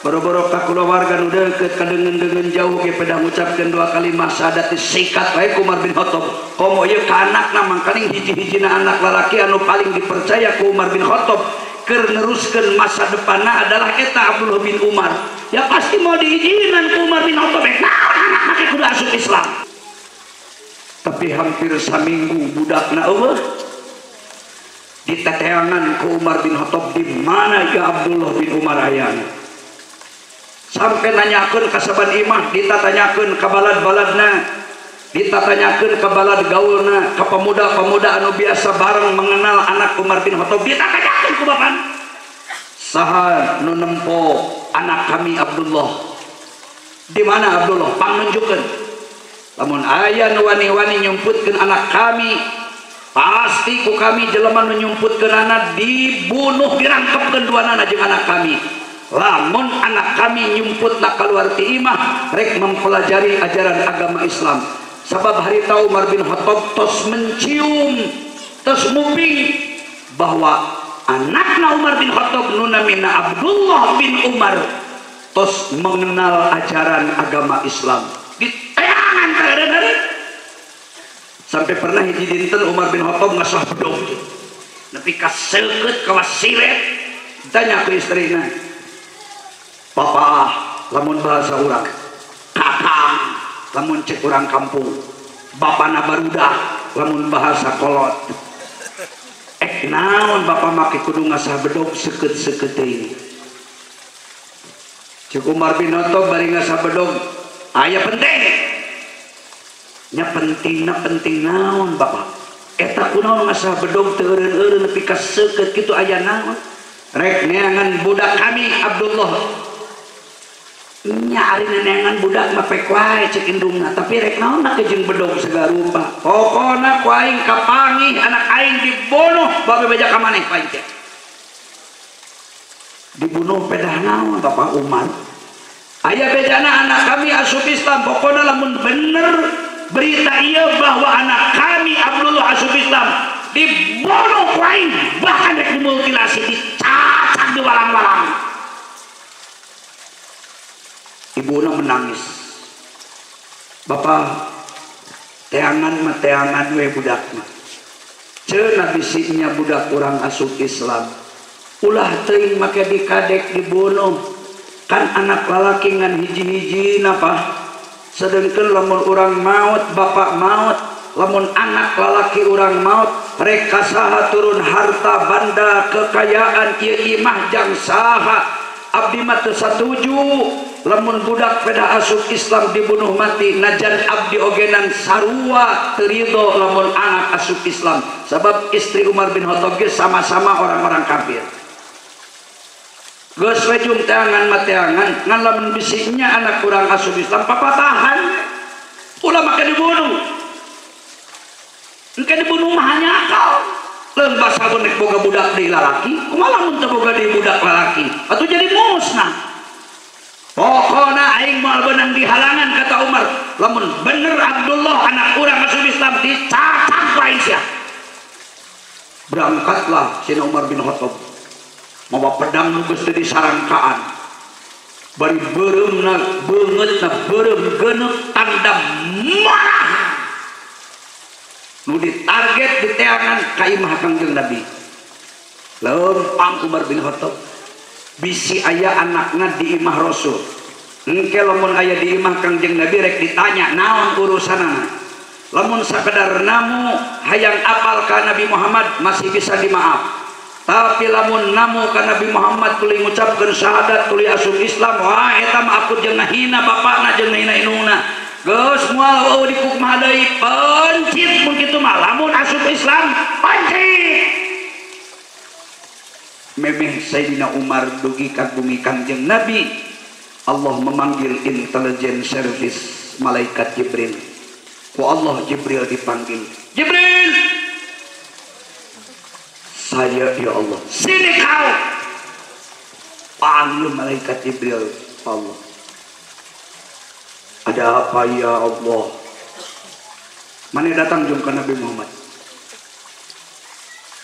Boro-boro ka keluarga nu deukeut kadengen-dengen jauh ge pada ngucapkeun dua kalimat syahadat sikat wae ku Umar bin Khattab. Komo ieu ka anakna mangkaling hiji-hijina anak lalaki anu paling dipercaya ku Umar bin Khattab keur neruskeun masa depanna adalah eta Abdullah bin Umar. Ya pasti mau diizinan ku Umar bin Khattab naon anakna ge kudu asup Islam. Tapi hampir saminggu budakna eueuh diteteangan ku Umar bin Khattab di mana ya Abdullah bin Umar ayana. Sampai nanyakeun ka saban imah, ditatanyakeun ka balad-baladna, ditatanyakeun ka balad gaulna, ka pemuda-pemuda anu biasa bareng mengenal anak Umar bin Khattab, ditatanyakeun ku bapan, saha nu nempo anak kami Abdullah, di mana Abdullah, panunjukkeun. Lamun aya nu wani-wani nyumputkeun anak kami, pasti ku kami jelema nu nyumputkeun anak dibunuh, dirangkepkeun duanana jeung anak kami. Lamun anak kami nyumputna kaluar ti imah rek mempelajari ajaran agama Islam. Sabab harita Umar bin Khattab tos mencium, tos muping bahwa anakna Umar bin Khattab nu namina Abdullah bin Umar tos mengenal ajaran agama Islam. Diteangan kadang-kadang sampai pernah hiji dinten Umar bin Khattab ngasah bedog nepi ka seukeut ka wasilet, tanya ke istrina, papa lamun bahasa urang, kakang lamun cek urang kampung, bapana barudak lamun bahasa kolot. Naon bapak make kudu ngasah bedog seukeut-seukeut teuing. Cek Umar bin Khattab bari ngasah bedog, aya penting. Nya penting naon bapak? Eta kunaon ngasah bedog teu eureun-eureun nepi ka seukeut kitu aya naon? Rek neangan budak kami Abdullah. Nya ari neangan budak mah pek wae cek indungna, tapi rek naon ke jeung bedog sagarupa. Pokona ku aing kapanggih anak aing dibunuh babe beja ka maneh paing teh. Dibunuh pedah naon bapak Umar? Aya bedana anak kami asup Islam, pokona lamun bener berita ieu bahwa anak kami Abdullah asup Islam dibunuh ku aing, bahkan rek dimutilasi, dicacak di walang-walang. Ibuna menangis, bapak teangan mah teangan we budak mah cenah bisinya budak kurang asup Islam ulah teuing make dikadek dibunuh, kan anak lalaki ngan hiji-hiji napa, sedengkeun lamun urang maut bapak maut, lamun anak lalaki urang maut rek kasaha turun harta banda kekayaan ieu imah jang saha. Abdi mah teu satuju lamun budak peda asup Islam dibunuh mati, najan abdi ogenan sarua teu ridho lamun anak asup Islam. Sabab istri Umar bin Khattab ge sama-sama orang-orang kafir. Geus we jung teangan mah teangan, ngan lamun bisinya anak kurang asup Islam papatahan ulah make dibunuh. Engke dibunuh mah hanya akal. Leun basa bonek boga budak di lalaki, kumaha lamun teu boga di budak lalaki? Atuh jadi musnah. Pokona aing moal beunang dihalangan kata Umar. Lamun bener Abdullah anak urang asup Islam dicacak wae sia. Berangkatlah sina Umar bin Khattab. Mawa pedang nu geus teu disarangkaan. Bari beureumna beungeutna beureum geuneuh tanda marah. Nu ditarget di teangan ka imah Kangjeng Nabi. Lempang Umar bin Khattab. Bisi aya anakna di imah Rasul. Engke lamun aya di imah Kangjeng Nabi rek ditanya naon urusanana. Lamun sakedar namu hayang apal ka Nabi Muhammad masih bisa dimaaf. Tapi lamun namu ka Nabi Muhammad tuluy ngucapkeun syahadat tuluy asup Islam, wah eta mah akut jeung ngahina bapakna jeung ngahina indungna. Geus moal eueuh dikuk mah deui pencit mun kitu mah lamun asup Islam pencit. Memeh Sayyidina Umar dugi kagumi Kangjeng Nabi, Allah memanggil intelijen service malaikat Jibril. Ku Allah Jibril dipanggil. Jibril, saya ya Allah. Sini kau. Panggil malaikat Jibril. Allah. Ada apa ya Allah? Mana datang jumpa Nabi Muhammad.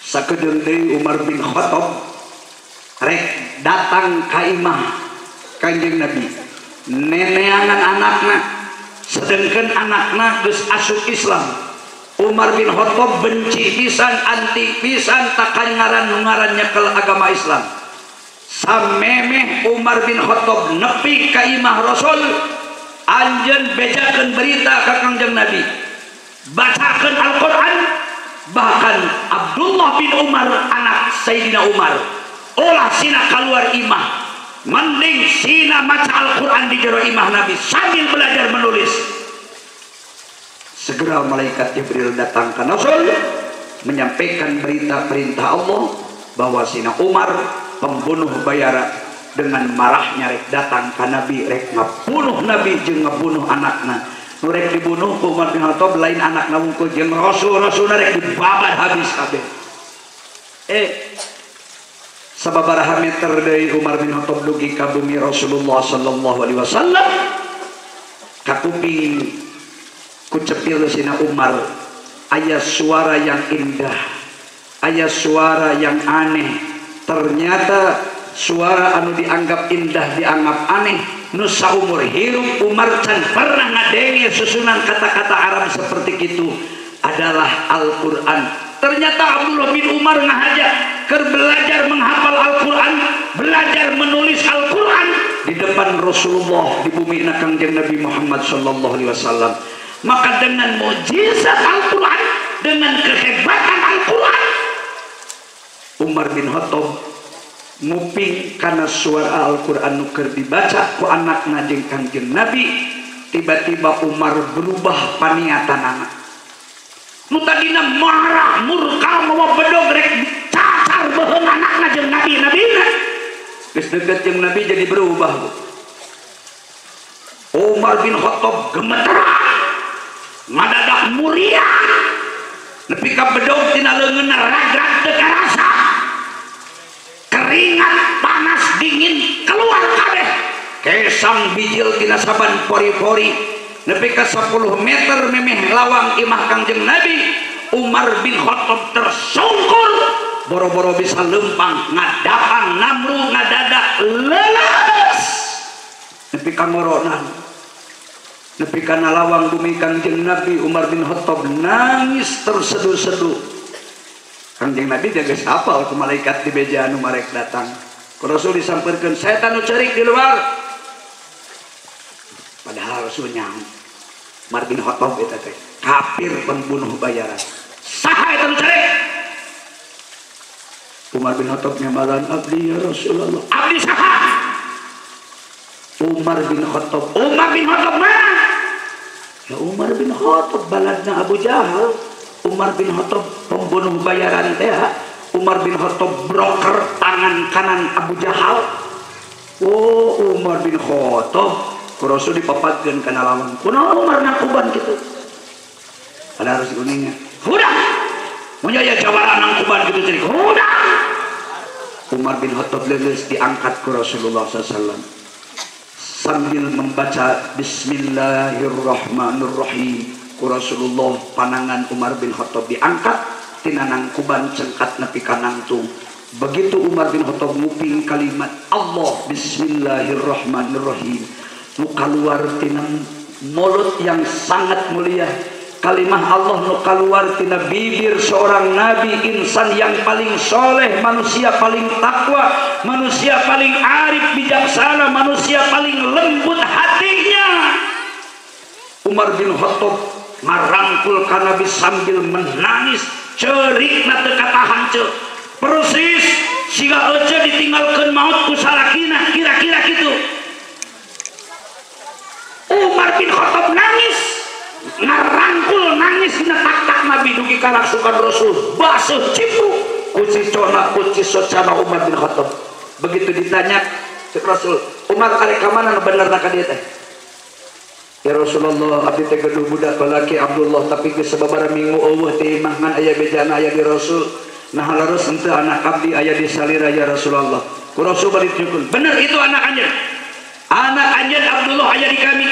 Sakedeung deui Umar bin Khattab rek datang ka imah Kanjeng Nabi. Neneangan anakna, sedengkeun anakna geus asup Islam. Umar bin Khattab benci pisan, anti pisan takan ngaran nyekel agama Islam. Samemeh Umar bin Khattab nepi ka imah Rasul, anjeun bejakeun berita ka Kangjeng Nabi, bacakeun Al-Qur'an. Bahkan Abdullah bin Umar anak Sayyidina Umar olah sina keluar imah, mending sina maca Al-Quran di jero imah Nabi sambil belajar menulis. segera malaikat Jibril datang ke Rasul menyampaikan berita perintah Allah bahwa Sina Umar pembunuh bayara dengan marahnya rek datang ke Nabi rek ngabunuh Nabi jeung ngabunuh anakna nu rek dibunuh ku Umar bin Khattab lain anakna wungkul jeung rasul-rasulna rek dibabar habis kabeh. Sababaraha meter dari Umar bin Khattab dugi ka bumi Rasulullah sallallahu alaihi wasallam kakuping kucepil Sina Umar aya suara yang indah, aya suara yang aneh. Ternyata suara anu dianggap indah dianggap aneh nu saumur hirup Umar can pernah ngadenge susunan kata-kata Arab seperti itu adalah Al-Qur'an. Ternyata Abdullah bin Umar ngahaja keur belajar menghafal Al-Qur'an, belajar menulis Al-Qur'an di depan Rasulullah di bumi Kangjeng Nabi Muhammad sallallahu alaihi wasallam. Maka dengan mukjizat Al-Qur'an, dengan kehebatan Al-Qur'an, Umar bin Khattab nguping karena suara Al-Qur'an nu keur dibaca ku anakna jeung Kangjeng Nabi. Tiba-tiba Umar berubah paniatanana. Nu tadina marah murka mawa bedog rek cacar beuheung anakna jeung nabina. Geus deukeut jeung Nabi jadi berubah. Umar bin Khattab gemeteran ngadadak muria nepi ka bedog tina leungeunna ragrag teu karasa. Keringat panas dingin keluar kabeh. Kesang bijil tina saban pori-pori nepi ka 10 meter memeh lawang imah Kangjeng Nabi. Umar bin Khattab tersungkur boro-boro bisa lempang ngadapang namru ngadadak leles nepi ka ngoronan nepi kana lawang bumi Kangjeng Nabi. Umar bin Khattab nangis terseduh-seduh. Kangjeng Nabi jaga hafal ku malaikat di beja anu marek datang. Ku Rasul disampeurkeun setan nu ceurik di luar. Padahal Rasulnya Umar bin Khattab eta teh kafir pembunuh bayaran. Saha eta nu ceurik? Umar bin Khattab nyamalan abdi ya Rasulullah. Abdi saha? Umar bin Khattab. Umar bin Khattab mana? Ya Umar bin Khattab baladna Abu Jahal. Umar bin Khattab pembunuh bayaran teh. Umar bin Khattab broker tangan kanan Abu Jahal. Oh Umar bin Khattab ku Rasul dipapatkeun kana lawan. Kunaon Umar nangkuban kitu? Ada harus kuningnya. Hudah. Mun aya jawara nangkuban kitu cerik. Hudah. Umar bin Khattab leus diangkat ku Rasulullah sallallahu sambil membaca Bismillahirrahmanirrahim. Ku Rasulullah panangan Umar bin Khattab diangkat tina nangkuban cengkat nepi ka nangtung. Begitu Umar bin Khattab nguping kalimat Allah Bismillahirrahmanirrahim nu kaluar tina mulut yang sangat mulia, kalimah Allah nu kaluar tina bibir seorang nabi insan yang paling soleh, manusia paling takwa, manusia paling arif bijaksana, manusia paling lembut hatinya. Umar bin Khattab marangkul ka Nabi sambil menangis ceurikna teu katahan ceu. Persis siga ece ditinggalkeun maut ku salakina, kira-kira kitu. Umar bin Khattab nangis, ngarangkul nangis dina tak Nabi dugi ka rasukan Rasul. Basuh cipu kucicona kucisocana Umar bin Khattab. Begitu ditanya cek Rasul, Umar arek ka mana nu benerna ka dieu teh? Ya Rasulullah, abdi teh gaduh budak balaki Abdullah tapi geus sababaraha minggu eueuh teh imah ngan aya bejana aya di Rasul. Nah laros henteu anak abdi aya di salira ya Rasulullah. Ku Rasul bari tunjukkeun, bener itu anak anjeun. Anak anjeun Abdullah aya di kami.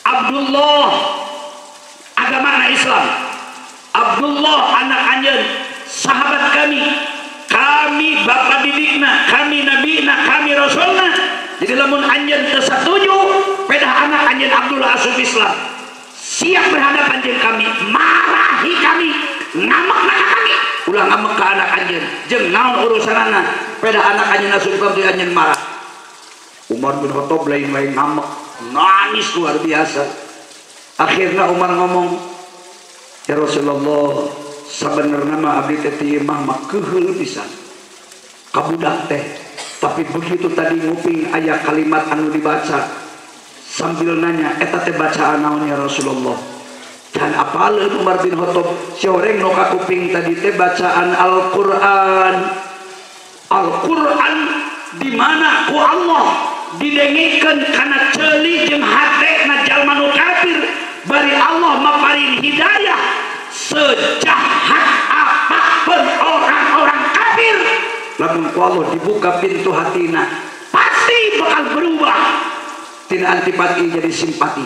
Abdullah agama Islam. Abdullah anak anjeun sahabat kami. Kami bapak didikna, kami nabina, kami rasulna. Jadi lamun anjeun teu satuju pedah anak anjeun Abdullah asup Islam, siap berhadapan jeung kami, marahi kami, ngamakna ka kami, ulah ngamek ka anak anjeun jeung naon urusanana pedah anak anjeun asup Islam teh anjeun marah. Umar bin Khattab lain-lain ngamek, nangis luar biasa. Akhirnya Umar ngomong, ya Rasulullah, sabenerna mah abdi teh ieu mah keheul pisan ka budak teh, tapi begitu tadi nguping aya kalimat anu dibaca sambil nanya eta teh bacaan naon ya Rasulullah. dan apaleun Umar bin Khattab sioreng nu kakuping tadi teh bacaan Al-Qur'an. Al-Qur'an di mana ku Allah didengikeun kana ceuli jeung hatena jalma nu kafir, bari Allah maparin hidayah sejahat apapun orang-orang kafir. Lamun ku Allah dibuka pintu hatina pasti bakal berubah tina antipati jadi simpati,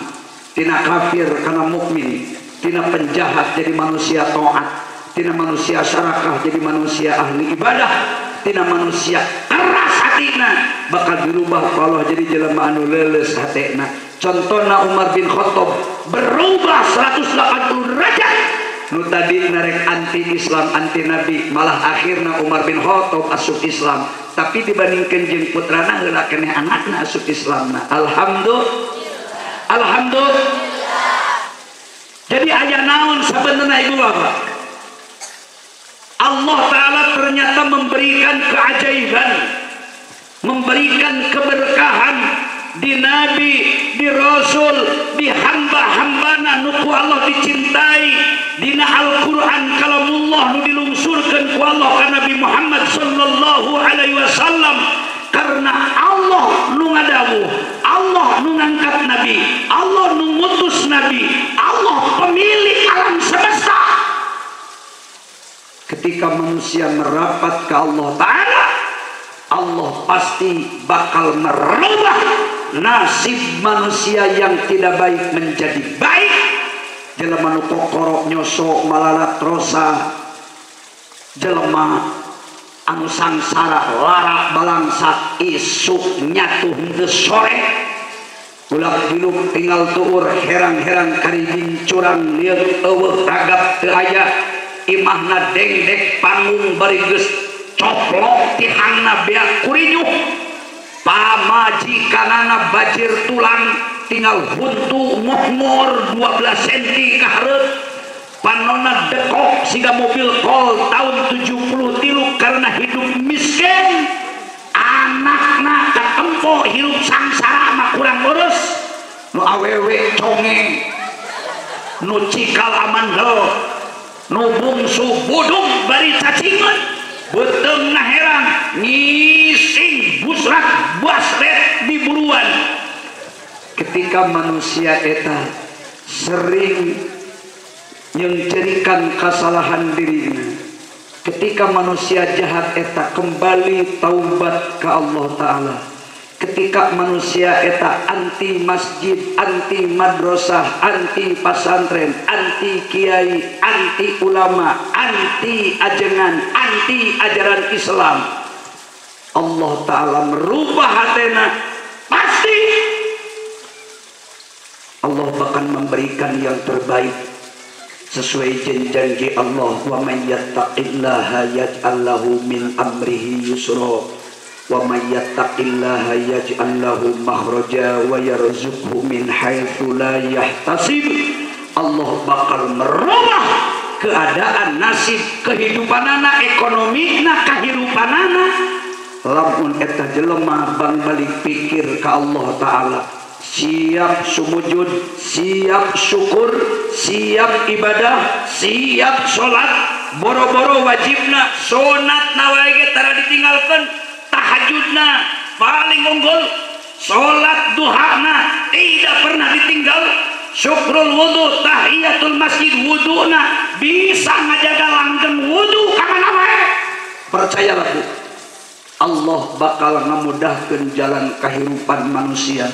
tina kafir karena mukmin, tina penjahat jadi manusia taat, tina manusia sarakah jadi manusia ahli ibadah, tina manusia keras hatina bakal dirubah kalau jadi jelema anu leuleus hatena. Contohna Umar bin Khattab berubah 180 derajat. Nu tadi narek anti Islam, anti Nabi, malah akhirna Umar bin Khattab asup Islam. Tapi dibandingkan jeung putrana heula keneh anakna asup Islamna. Alhamdulillah. Jadi aya naon sebenarnya ibu bapak? Allah Ta'ala ternyata memberikan keajaiban, memberikan keberkahan di Nabi, di Rasul, di hamba-hambana nuku Allah dicintai, dina Al-Quran kalamullah nu dilungsurkan ku Allah ka Nabi Muhammad sallallahu alaihi wasallam. Karena Allah nu ngadawuh, Allah nu ngangkat Nabi, Allah nu ngutus Nabi, Allah pemilik alam semesta. Ketika manusia merapat ke Allah Ta'ala, Allah pasti bakal merubah nasib manusia yang tidak baik menjadi baik. Jelema nu kokoro nyoso malalat rosa, jelema anu sangsara lara balangsa isuk nyatuh henteu sore, ulah hidup tinggal tuur herang-herang karibing curang lieur eueuh ragap teu aya, imahna dengdek panggung bari geus coplok tihangna beak kurinyuh, pamajikanana bajir tulang tinggal buntu ngor 12 cm ka hareup, panonna dekok siga mobil kol tahun 73 karena hidup miskin, anakna katempo hidup sangsara mah kurang urus, nu awewe congeng, nu cikal amanhel, nu bungsu budung bari cacingan, beteungna herang ngising busrak basret di buruan. Ketika manusia eta sering nyengcerikan kesalahan dirinya, ketika manusia jahat eta kembali taubat ke Allah Ta'ala, ketika manusia eta anti masjid, anti madrasah, anti pasantren, anti kiai, anti ulama, anti ajengan, anti ajaran Islam, Allah Ta'ala merubah hatena, pasti Allah bahkan memberikan yang terbaik sesuai janji Allah, wa may yattaqillaha yaj'al lahu min amrihi yusra wa may yattaqillaha yaj'al lahu makhraja wa yarzuqhu min haitsu la yahtasib. Allah bakal merubah keadaan nasib kehidupanana, ekonomina, kehidupanana lamun eta jelema bang balik pikir ke Allah Ta'ala, siap sumujud, siap syukur, siap ibadah, siap sholat, boro-boro wajibna, sunatna wae tara ditinggalkan, tahajudna paling unggul, sholat duhana tidak pernah ditinggal, syukrul wudu, tahiyatul masjid, wuduna bisa ngajaga langgeng wudu kamana wae. Percayalah Bu, Allah bakal ngamudahkeun jalan kehidupan manusia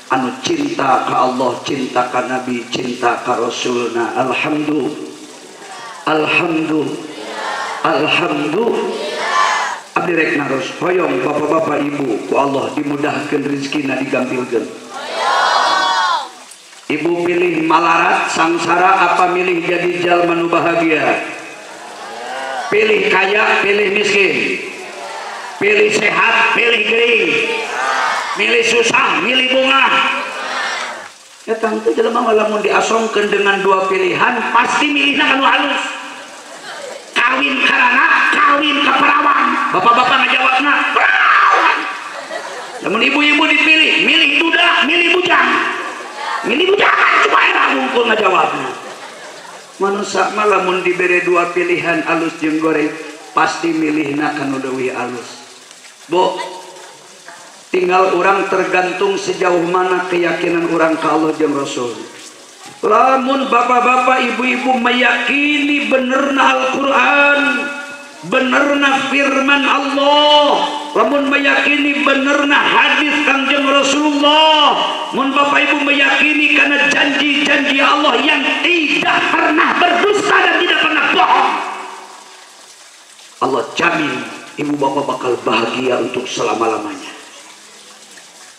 anu cinta ka Allah, cinta ka Nabi, cinta ka Rasulna. Alhamdulillah. Abdi rek naros hoyong bapak-bapak ibu ku Allah dimudahkeun rezekina, digampilkeun. Ibu pilih malarat sangsara apa milih jadi jalma nu bahagia? Pilih kaya, pilih miskin, pilih sehat, pilih gering, milih susah, milih bunga. Ya tangtu jelema lamun diasongkeun dengan dua pilihan pasti milihna anu halus. Kawin karana, kawin ka perawan. Bapak-bapak ngajawabna, perawan. Lamun ibu-ibu dipilih, milih duda, milih bujang. Milih bujang cuma era wungkul ngajawabna. manusia malamun diberi dua pilihan alus jeung goreng pasti milihna kanu leuwih alus. Bo, tinggal orang tergantung sejauh mana keyakinan orang ke Allah jeung Rasul. Lamun bapak-bapak ibu-ibu meyakini benerna Al-Quran, benerna firman Allah, lamun meyakini benerna hadis Kangjeng Rasulullah, mun bapak ibu meyakini karena janji-janji Allah yang tidak pernah berdusta dan tidak pernah bohong, Allah jamin ibu bapak bakal bahagia untuk selama-lamanya.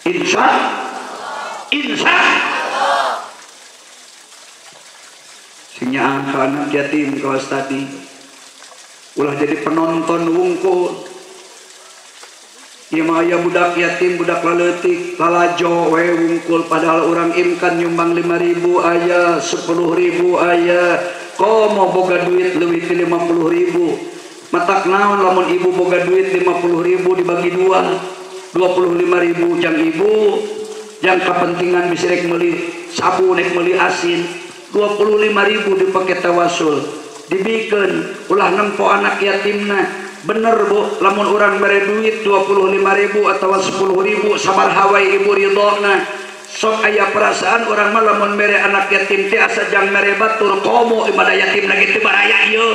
Insya sinya anak yatim kelas tadi ulah jadi penonton wungkul. Ieu mah aya budak yatim, budak laletik, lalajo we wungkul padahal orang imkan nyumbang 5.000 aya, 10.000 aya. Komo boga duit leuwih ti 50.000. Matak naon lamun ibu boga duit 50.000 dibagi dua, 25.000 jang ibu, jang kepentingan bisa rek meuli sabu, rek meuli asin. 25.000 dipake tawasul, dibikeun ulah nempo anak yatimna. Bener Bu, lamun urang mere duit 25.000 atau 10.000 sabar hawai ibu ridona. Sok aya perasaan orang mah lamun mere anak yatim teh asa jang mere batur komo ibadah yatim lagi teu baraya ieu.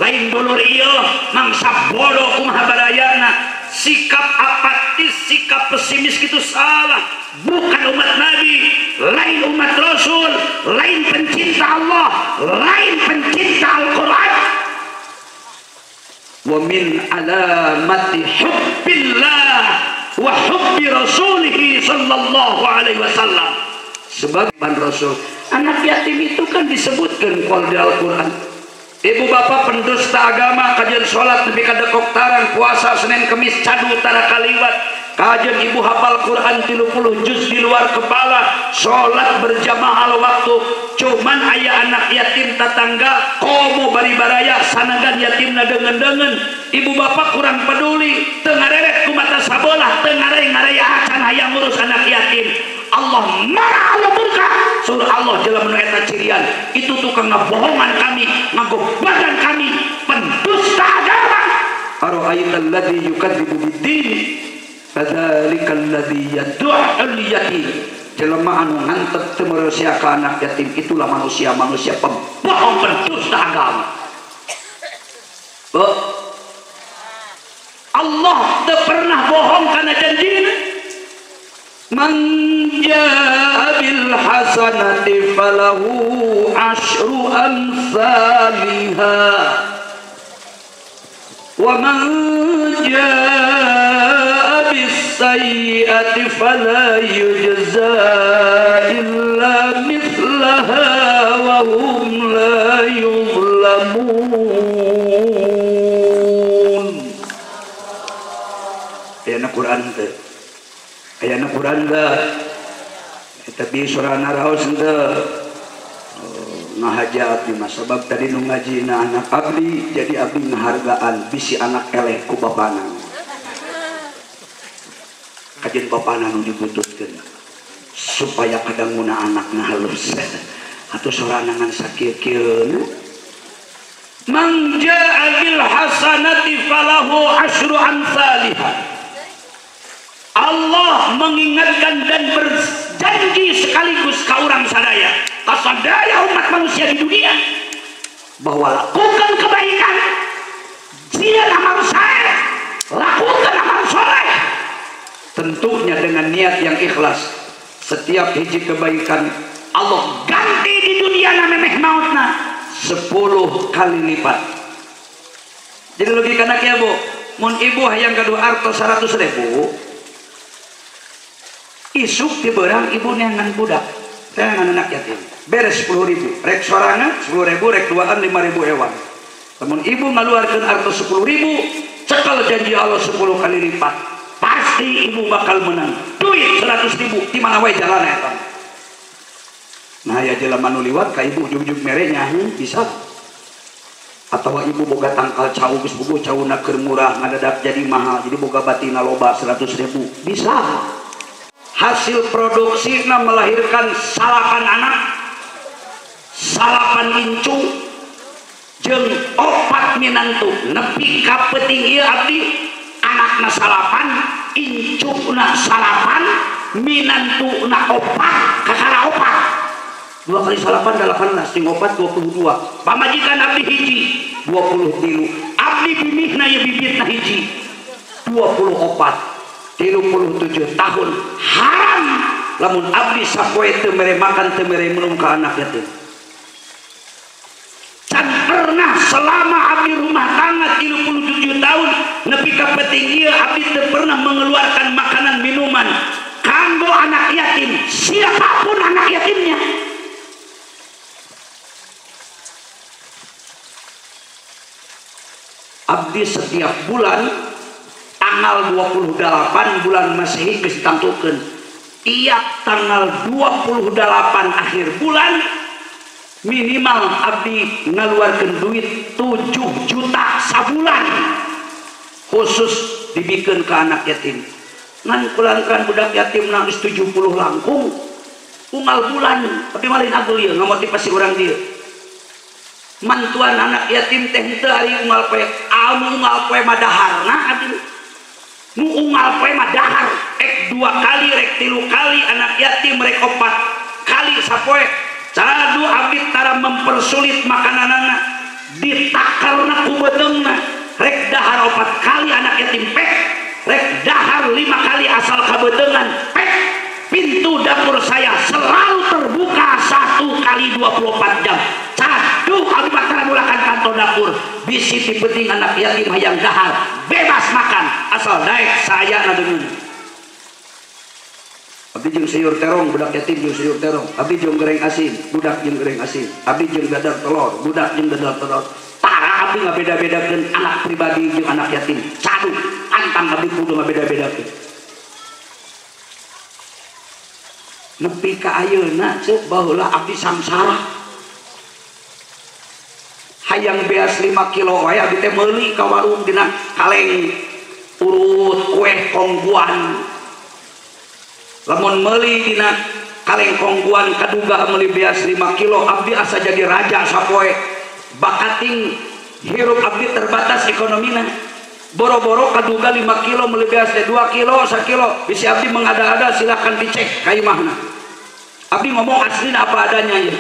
Lain dulur ieu mangsa bodoh kumaha barayana. Sikap apatis, sikap pesimis gitu salah. Bukan umat Nabi, lain umat Rasul, lain pencinta Allah, lain pencinta Al-Quran. Wa min alamati hubbillah wa hubbi rasulih sallallahu alaihi wasallam. Sebagian Rasul, anak yatim itu kan disebutkan di Al-Quran. Ibu bapak pendusta agama, kajian sholat nepi ka dekoktaran, puasa Senin Kemis cadu tara kaliwat, kajian ibu hafal Quran 30 juz di luar kepala, sholat berjamaah waktu. Cuman ayah anak yatim tetangga komo bari baraya sanagan yatimna dengen-dengen, ibu bapak kurang peduli, teu ngareret ku mata sabelah, teu ngare-ngare acan hayang ngurus anak yatim. Allah marah, Allah murka. Surah Allah dalam eta cirian itu tukang ngabohongan kami, ngagobadan kami, pendusta agama. Ara'aital ladzi yukadzibu bid-din fadzalikal ladzi yad'ul yatim. Jelema anu ngantep teu manusia ka anak yatim, itulah manusia-manusia pembohong, pendusta agama. Allah teu pernah bohong karena janjina. Man jaa bil hasanati falahu asyru amsalha wa man jaa bis sayyiati fala yujza illa mithlaha wa hum la yuzlamun. Ayana Quran teh, ayana Quran teh tapi surah naraos teh ngahajat di masa sebab tadi nu ngajina anak abdi jadi abdi ngahargaan bisi anak eleh ku bapana. Kajian bapana nu dibutuhkeun supaya kadang muna anakna halus atuh sorangan sakieu-kieu. Man jaa bil hasanati falahu asyru amsalha. Allah mengingatkan dan berjanji sekaligus ka urang sadaya, ka sadaya umat manusia di dunia, bahwa lakukan kebaikan, zina amal saleh, lakukan amal soleh, tentunya dengan niat yang ikhlas. Setiap hiji kebaikan Allah ganti di dunia na memeh mautna 10 kali lipat. Jadi logikana kieu Bu, mun ibu hayang gaduh arto 100.000, isuk di berang ibu neangan budak, neangan anak yatim, beres 10.000, rek sorangan 10.000, rek duaan 5.000 ewan. Namun ibu ngaluarkeun arto 10.000, cekal janji Allah 10 kali lipat, pasti ibu bakal menang duit 100.000 di mana wae jalan eta. Nah ya jelema nu liwat ka ibu ujug-ujug merenya bisa. Atau ibu boga tangkal cau geus bogo cauna keur murah ngadadak jadi mahal, jadi boga batina loba 100.000 bisa. Hasil produksinya melahirkan salapan anak, salapan incu jeung 4 minantu nepi ka peuting ieu abdi anakna salapan incuna salapan minantuna 4 kakara 4 2 kali salapan 18 jeung 4 22 pamajikan abdi hiji 23 abdi bimihna ye bibitna hiji 24 37 tahun haram lamun abdi sapoe teu mere makan teu mere minum ka anak yatim. Can pernah selama abdi rumah tangga 37 tahun nepi ka peuting ieu abdi teu pernah mengeluarkan makanan minuman kanggo anak yatim siapapun anak yatimnya. Abdi setiap bulan tanggal 28 bulan Masehi geus ditangtukeun tiap tanggal 28 akhir bulan minimal abdi ngaluarkeun duit 7 juta sabulan khusus dibikeun ke anak yatim. Ngan kulantaran budak yatim nang 70 langkung unggal bulan tapi malin agul ieu ngamotivasi urang dieu. Mantuan anak yatim teh teu ari unggal poe unggal poe madaharna abdi nu unggal poe mah dahar rek 2 kali rek 3 kali anak yatim rek 4 kali sapoe cadu abdi tara mempersulit makananana ditakarna ku bedeungna rek dahar 4 kali anak yatim pek rek dahar 5 kali asal kabedeungan pek pintu dapur saya selalu terbuka 1 kali 24 jam cadu abdi tara mulakan kantor dapur bisi ti penting anak yatim hayang dahar bebas makan asal daek saya nadeungeun. Abdi jeung sayur terong budak yatim jeung sayur terong, abdi jeung goreng asin budak jeung goreng asin, abdi jeung dadar telur budak jeung dadar telur. Tara abdi ngabeda-bedakeun anak pribadi jeung anak yatim. Cadu antang abdi kudu ngabeda-bedakeun. Nepi ka ayeuna ceuk baheula abdi samsara. Hayang beas 5 kilo wae abdi teh meuli ka warung dina kaleng urut kue kongguan. Lamun meuli dina kaleng kongguan kaduga meuli beas 5 kilo abdi asa jadi raja sapoe. Bakating hirup abdi terbatas ekonomina. Boro-boro kaduga 5 kilo meuli beas 2 kilo 1 kilo bisi abdi mengada-ada silakan dicek ka imahna. Abdi ngomong aslina apa adanya ya.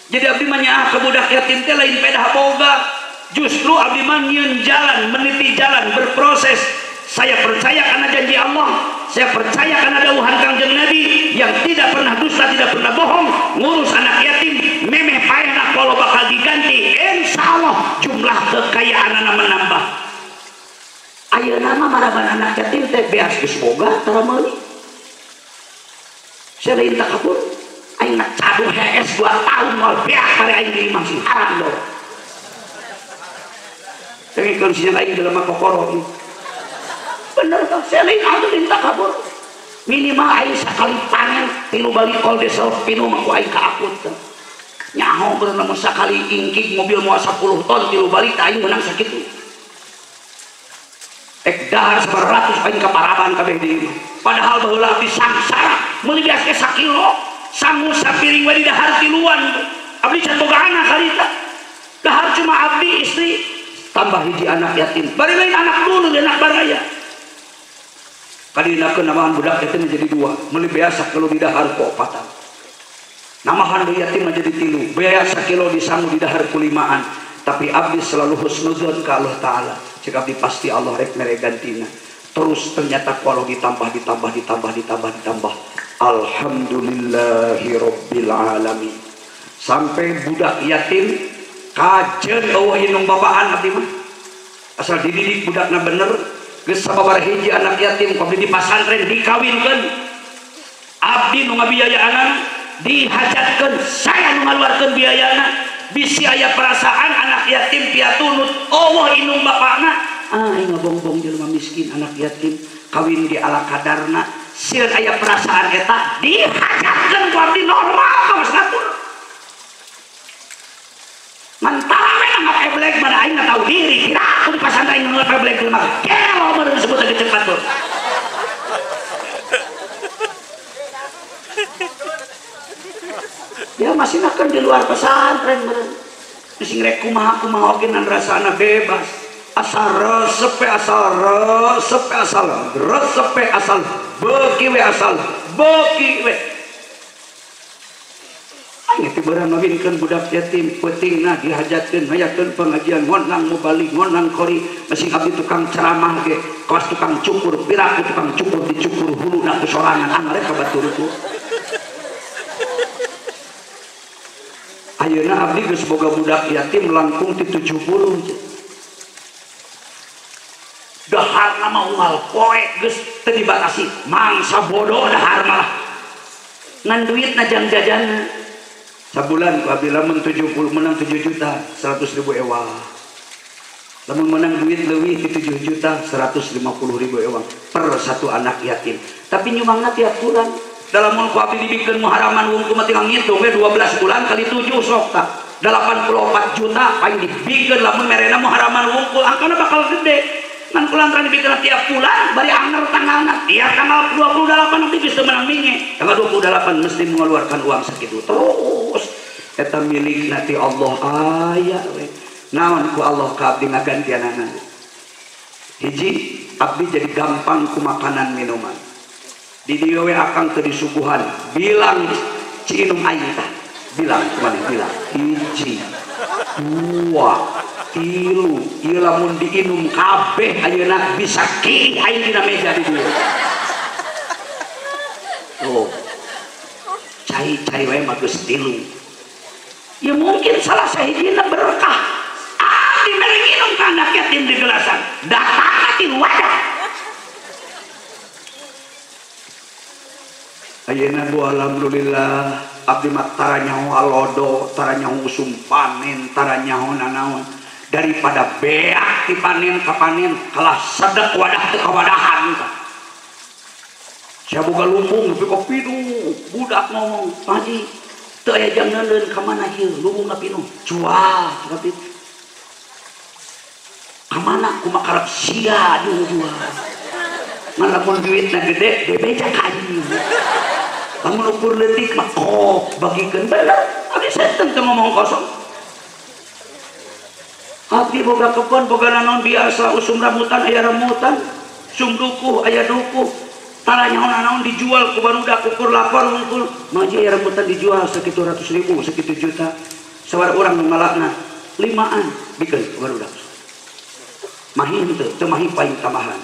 Jadi abdi mah ke budak yatim teh lain pedah boga. Justru abdi mah nyieun jalan, meniti jalan, berproses. Saya percaya karena janji Allah, saya percaya karena dawuhan Kangjeng Nabi yang tidak pernah dusta, tidak pernah bohong, ngurus anak yatim, memeh paenak kalau bakal diganti. Insyaallah jumlah kekayaanana menambah. Ayeuna mah maraban anak yatim teh beas geus boga tara meuli. Saya lain tak kabur. Aing nak cadu HS 2 tahun mal beak kare aing di masih haram do. Tapi kondisinya aing dalam kokoro. Bener toh, saya lain atuh minta kabur. Minimal aing sakali panen 3 balik kol desel pinu mah ku aing kaakut. Nyaho bener mun sakali ingkig mobil moal 10 ton 3 balik aing menang sakitu. Ek dahar 100 aing kaparaban kabeh di imah. Padahal baheula abdi samsara meuli beas ke 1 kilo. Sanggup sapiring wadi dahar tiluan abdi can boga anak harita dahar cuma abdi istri tambah hiji anak yatim bari lain anak dulu dan anak baraya kadinakeun namahan budak yatim jadi 2 meuli beasa kilo di dahar ku 4 namahan yatim jadi 3 beasa kilo disanggu di dahar ku 5an tapi abdi selalu husnuzon ke Allah Ta'ala cek abdi pasti Allah rek mere gantina terus ternyata kalau ditambah alhamdulillahi rabbil alamin sampai budak yatim kajen eueuh inung babaan abdi mah asal dididik budakna bener geus sababaraha hiji anak yatim kabdi di pasantren dikawinkeun abdi nu ngabiayaana dihajatkeun saya nu ngaluarkeun biayana bisi aya perasaan anak yatim piatunut Allah inung bapana aing ngabongbong jelema miskin anak yatim kawin di ala kadarna sieun aya perasaan eta dihajatkeun ku abdi normal kawas ngatur mantara nggak eblek mana aing nggak tahu diri kira aku di pasantren aing nggak eblek mah kelo baru disebut lagi cepat tuh Ya masih akan di luar pesantren meren. Masih ngerek kumaha ogenan rasana bebas. Asal resep asal beki we asal beki we. Aya tibeurang ngawinkeun budak yatim peutingna dihajatkeun hayakeun pengajian ngonang mubalik ngonang kori masih abdi tukang ceramah ge kawas tukang cukur piraku tukang cukur dicukur huluna ku sorangan angare ka baturku. Ayeuna abdi geus boga budak yatim langkung ti 70. Dahar nama unggal poe geus teu dibatasi mangsa bodoh dahar malah ngan duit najang jajan sabulan ku abdi lamun 70 menang 7 juta 100.000 ewa lamun menang duit leuwih ti 7 juta 150.000 ewa per satu anak yatim tapi nyumbangna tiap bulan dalam mun ku abdi dibikeun muharaman wungkul mah tinggal ngitung we 12 bulan kali 7 sok tak 84 juta paling dibikeun lamun merena muharaman wungkul angkana bakal gede. Kan kulantaran dibikirkan tiap bulan bari anger tanggalna tiap tanggal 28 nanti bisa menang minge tanggal 28 mesti mengeluarkan uang segitu terus eta milik nanti Allah aya we naon ku Allah ka abdi ngagantianana hiji abdi jadi gampang ku makanan minuman di dieu we akang teu disuguhan bilang ciinum aing tah bilang kumaha bilang hiji 2 tilu ieu lamun diinum kabeh ayeuna bisa ki aing dina meja di dieu. Oh. Cai wae mah geus tilu. Ya mungkin salah sahijina berkah. Abdi mere nginum ka anak yatim di gelasan. Datang ti wadah. Ayeuna bu alhamdulillah abdi mah tara nyaho alodo, tara nyaho usum panen, tara nyaho nanaon. Daripada beak ti panen ka panen kalah sedek wadah teu kawadahan ka. Sia boga lumbung nepi ka pidu budak ngomong, "Haji, teu aya jang neuleun ka mana ieu lumbungna pinuh?" Jual tapi ka mana kumaha karep sia jual. Ngan lamun duitna gede bebeja ka ieu. Lamun ukur leutik mah kok bagikeun bener. Abi seuten teu ngomong kosong. Abdi boga kebon boga nanon biasa usum rambutan aya rambutan sum dukuh aya dukuh tara nyaho naon dijual ku barudak ukur lapor ngungkul maji aya rambutan dijual sakitu 100.000 sakitu juta sawar urang nu ngalakna 5an bikeun ku barudak mahi teu mahi paing tambahan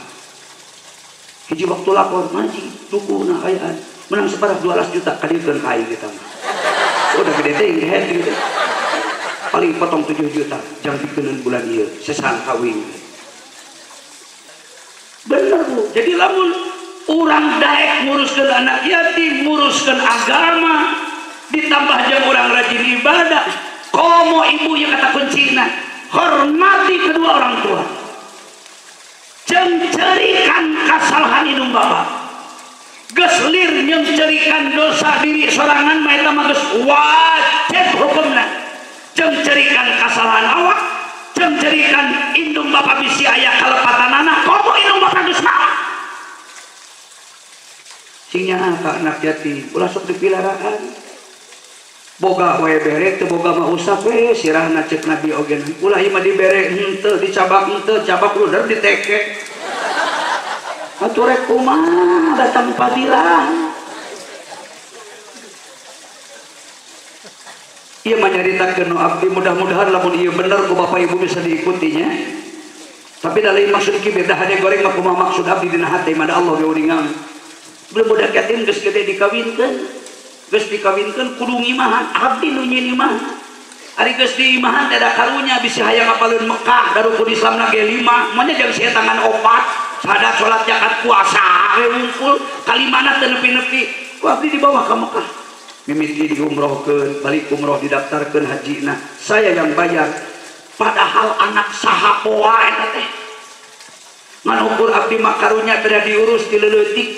hiji waktu lapor maji dukuhna ayaan menang separah 12 juta kadieun ka aing kita udah gede teh gitu paling potong 7 juta jang dikeun bulan ieu sesan kawin bener bu jadi lamun urang daek nguruskeun anak yatim nguruskeun agama ditambah jeung urang rajin ibadah komo ibu yang kata kuncina hormati kedua orang tua jeung cerikan kasalahan indung bapak geus lir jeung cerikan dosa diri sorangan mah eta mah geus wajib hukumna jeung cerikan kasalahan awak jeung cerikan indung bapak bisi aya kalepatanana komo indung bapak geus naon sing nyaha ka anak yatim ulah sok dipilaraan boga we bere teu boga mah usap we sirahna ceuk nabi oge ulah ieu mah dibere henteu dicabak henteu cabak luder diteke atuh rek kumaha datang fadilah. Ia menyaritakeun abdi mudah-mudahan lamun ieu bener ku bapak ibu bisa diikutinya. Tapi da lain maksud ki beda hade goreng mah kumaha maksud abdi dina hate mah Allah ge uringan. Belum budak yatim geus gede dikawinkeun. Geus dikawinkeun kudu ngimahan abdi nu nyeun imahan. Ari geus diimahan teh da karunya bisi hayang ngapaleun Mekah da rukun Islamna ge 5, manya jeung sia tangan 4, sadat salat zakat puasa we wungkul kalimana teu nepi-nepi. Ku abdi dibawa ka Mekah. Mimiti diumrohkeun, balik umroh didaftarkeun hajina. Saya yang bayar. Padahal anak saha poa eta teh. Ngan ukur abdi makarunya teh diurus di leutik.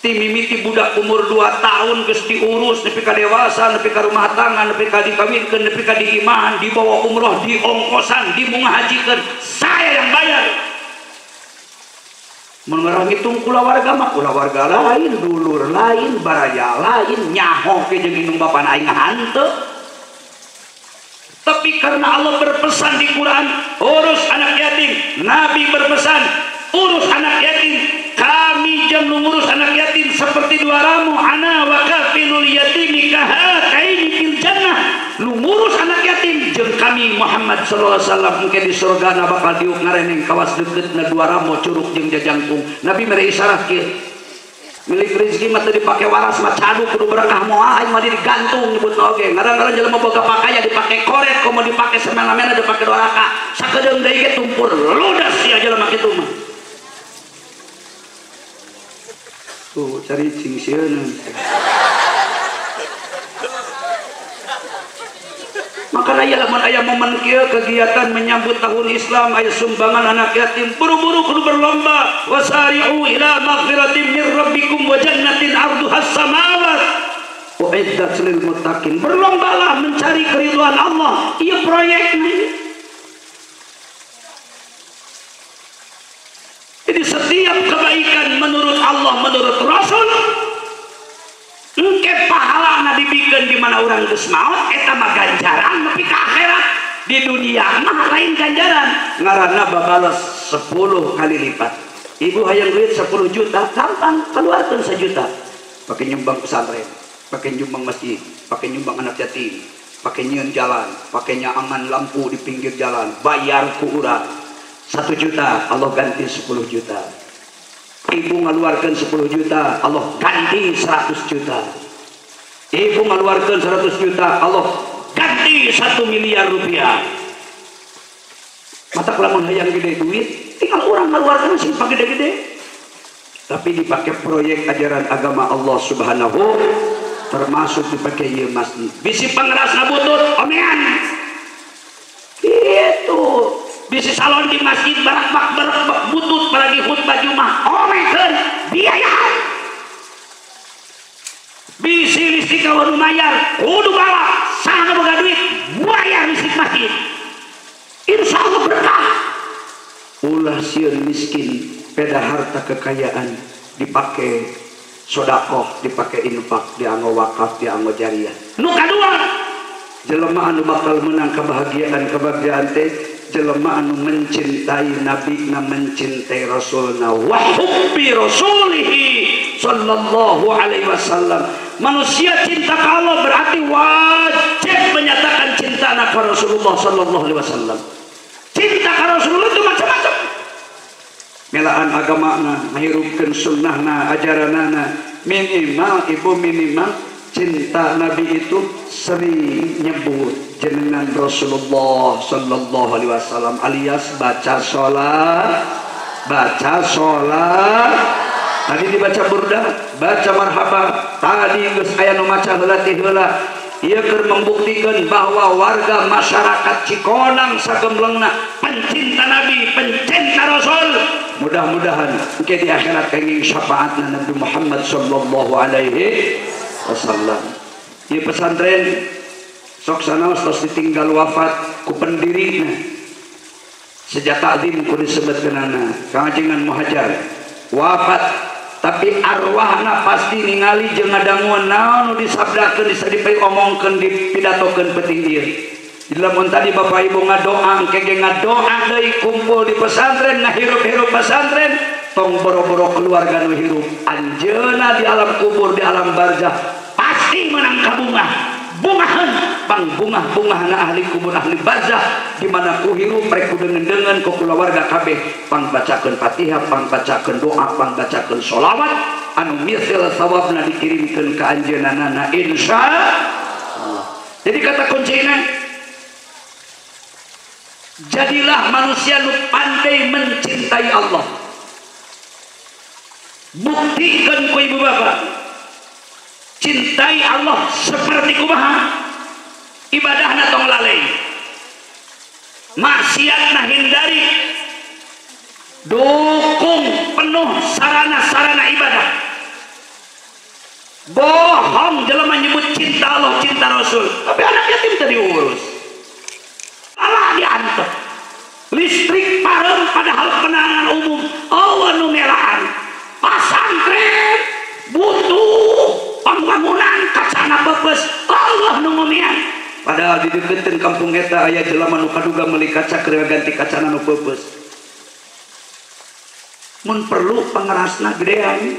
Ti mimiti budak umur 2 tahun geus diurus nepi ka dewasa, nepi ka rumah tangga, nepi ka dikawinkeun, nepi ka diimahan, dibawa umroh, diongkosan, dimunga hajikeun. Saya yang bayar. mengerang hitung kulawarga mah kulawarga lain, dulur lain, baraya lain, nyaho ke jeung indung bapan aing hanteu. Tapi karena Allah berpesan di Quran, urus anak yatim, Nabi berpesan, urus anak yatim, kami jeung ngurus anak yatim seperti dua ramu, ana wa kafilul yatimi kahataini fil jannah. Lu ngurus anak yatim jeung kami Muhammad sallallahu alaihi wasallam engke di surga na bakal diuk ngareneng kawas deukeutna dua ramu curug jeung jajangkung. Nabi mere isyarat kieu. Milik rezeki mah teu dipake waras mah cadu kudu berkah moal aing mah digantung nyebutna oge. Ngarang-ngarang jelema boga pakaya dipake koret, komo dipake semena-mena dipake doraka. Sakedeung deui ge tumpur ludas sia jelema kitu mah. Tuh cari cing sieun. Makanya ya lamun aya momen kieu kegiatan menyambut tahun Islam aya sumbangan anak yatim buru-buru kudu berlomba wasari'u ila maghfiratin min rabbikum wa jannatin 'arduhas samawat wa iddat lil muttaqin. Berlombalah mencari keridhaan Allah. Ieu proyekna. Jadi setiap kebaikan menurut Allah, menurut Rasul engke pahalana dibikeun di mana urang geus maot eta mah ganjaran nepi ka akhirat. Di dunia mah lain ganjaran ngaranna babales 10 kali lipat. Ibu hayang duit 10 juta gampang keluarkeun 1 juta pakai nyumbang pesantren, pakai nyumbang masjid, pakai nyumbang anak yatim, pakai nyieun jalan, pakai nyaangan lampu di pinggir jalan, bayar ku urang 1 juta Allah ganti 10 juta. Ibu ngeluarkan 10 juta Allah ganti 100 juta. Ibu ngeluarkan 100 juta Allah ganti 1 miliar rupiah. Mata lamun hayang gede duit tinggal orang ngeluarkan sih pakai gede-gede, tapi dipakai proyek ajaran agama Allah Subhanahu, termasuk dipakai ieu masjid. Bisi pangrasna butut omean itu bisi salon di masjid barak butut paragi khutbah Jumat omekeun biaya. Bisi listrik kawan mayar kudu bawa saha boga duit bayar listrik masjid. Insya Allah berkah. Ulah sieun miskin peda harta kekayaan dipakai sodakoh, dipakai infak, dianggo wakaf, dianggo jariah. Nu kadua jelema anu bakal menang kebahagiaan teh jelema anu mencintai Nabi na mencintai Rasulna wa hubbi rasulihi sallallahu alaihi wasallam. Manusia cinta ke Allah berarti wajib menyatakan cinta ke Rasulullah sallallahu alaihi wasallam. Cinta ke Rasulullah itu macam-macam. Melaan agamana, ngahirupkeun sunnahna, ajaranana, minimal cinta Nabi itu sering nyebut jenengan Rasulullah sallallahu alaihi wasallam, alias baca sholat. Tadi dibaca burdah, baca marhaban, tadi geus aya nu maca heula ti heula. Ieu keur membuktikan bahwa warga masyarakat Cikonang sagemblengna pencinta Nabi, pencinta Rasul. Mudah-mudahan engke di akhirat kenging syafaatna Nabi Muhammad sallallahu alaihi wasallam. Ieu pesantren sok sanaos tos ditinggal wafat ku pendirina. Sejak takdim ku disebutkeunana Kang Ajengan Muhajar wafat, tapi arwahna pasti ningali jeung ngadangueun naon nu disabdakeun diomongkeun dipidatokeun penting ieu. Lamun tadi Bapak Ibu ngadoa engke ge ngadoa deui kumpul di pesantren ngahirup-hirup pesantren tong boro-boro keluarga nu hirup anjeunna di alam kubur di alam barzah pasti menang kabungah bungahan bang bunga-bungahna ahli kubur ahli barzah di mana ku hirup mereka dengan ku keluarga kabeh pang bacakeun Fatihah, pang bacakeun doa, pang bacakeun sholawat anu misal sawabna dikirimkeun ka anjeunana insyaallah. Jadi kata kuncinya jadilah manusia nu pandai mencintai Allah. Buktikan ku ibu bapak cintai Allah seperti kumaha ibadahna tong lalai, maksiatna hindari, dukung penuh sarana-sarana ibadah. Bohong jelema nyebut cinta Allah cinta Rasul tapi anak yatim tadi urus malah diantep listrik parem padahal penanganan umum awan nu melaan pesantren butuh pembangunan kacana bebes Allah nu ngumian. Padahal di dekeun kampung eta aya jelema nu kaduga meuli kaca keur ganti kacana nu bebes. Mun perlu pangerasna gedean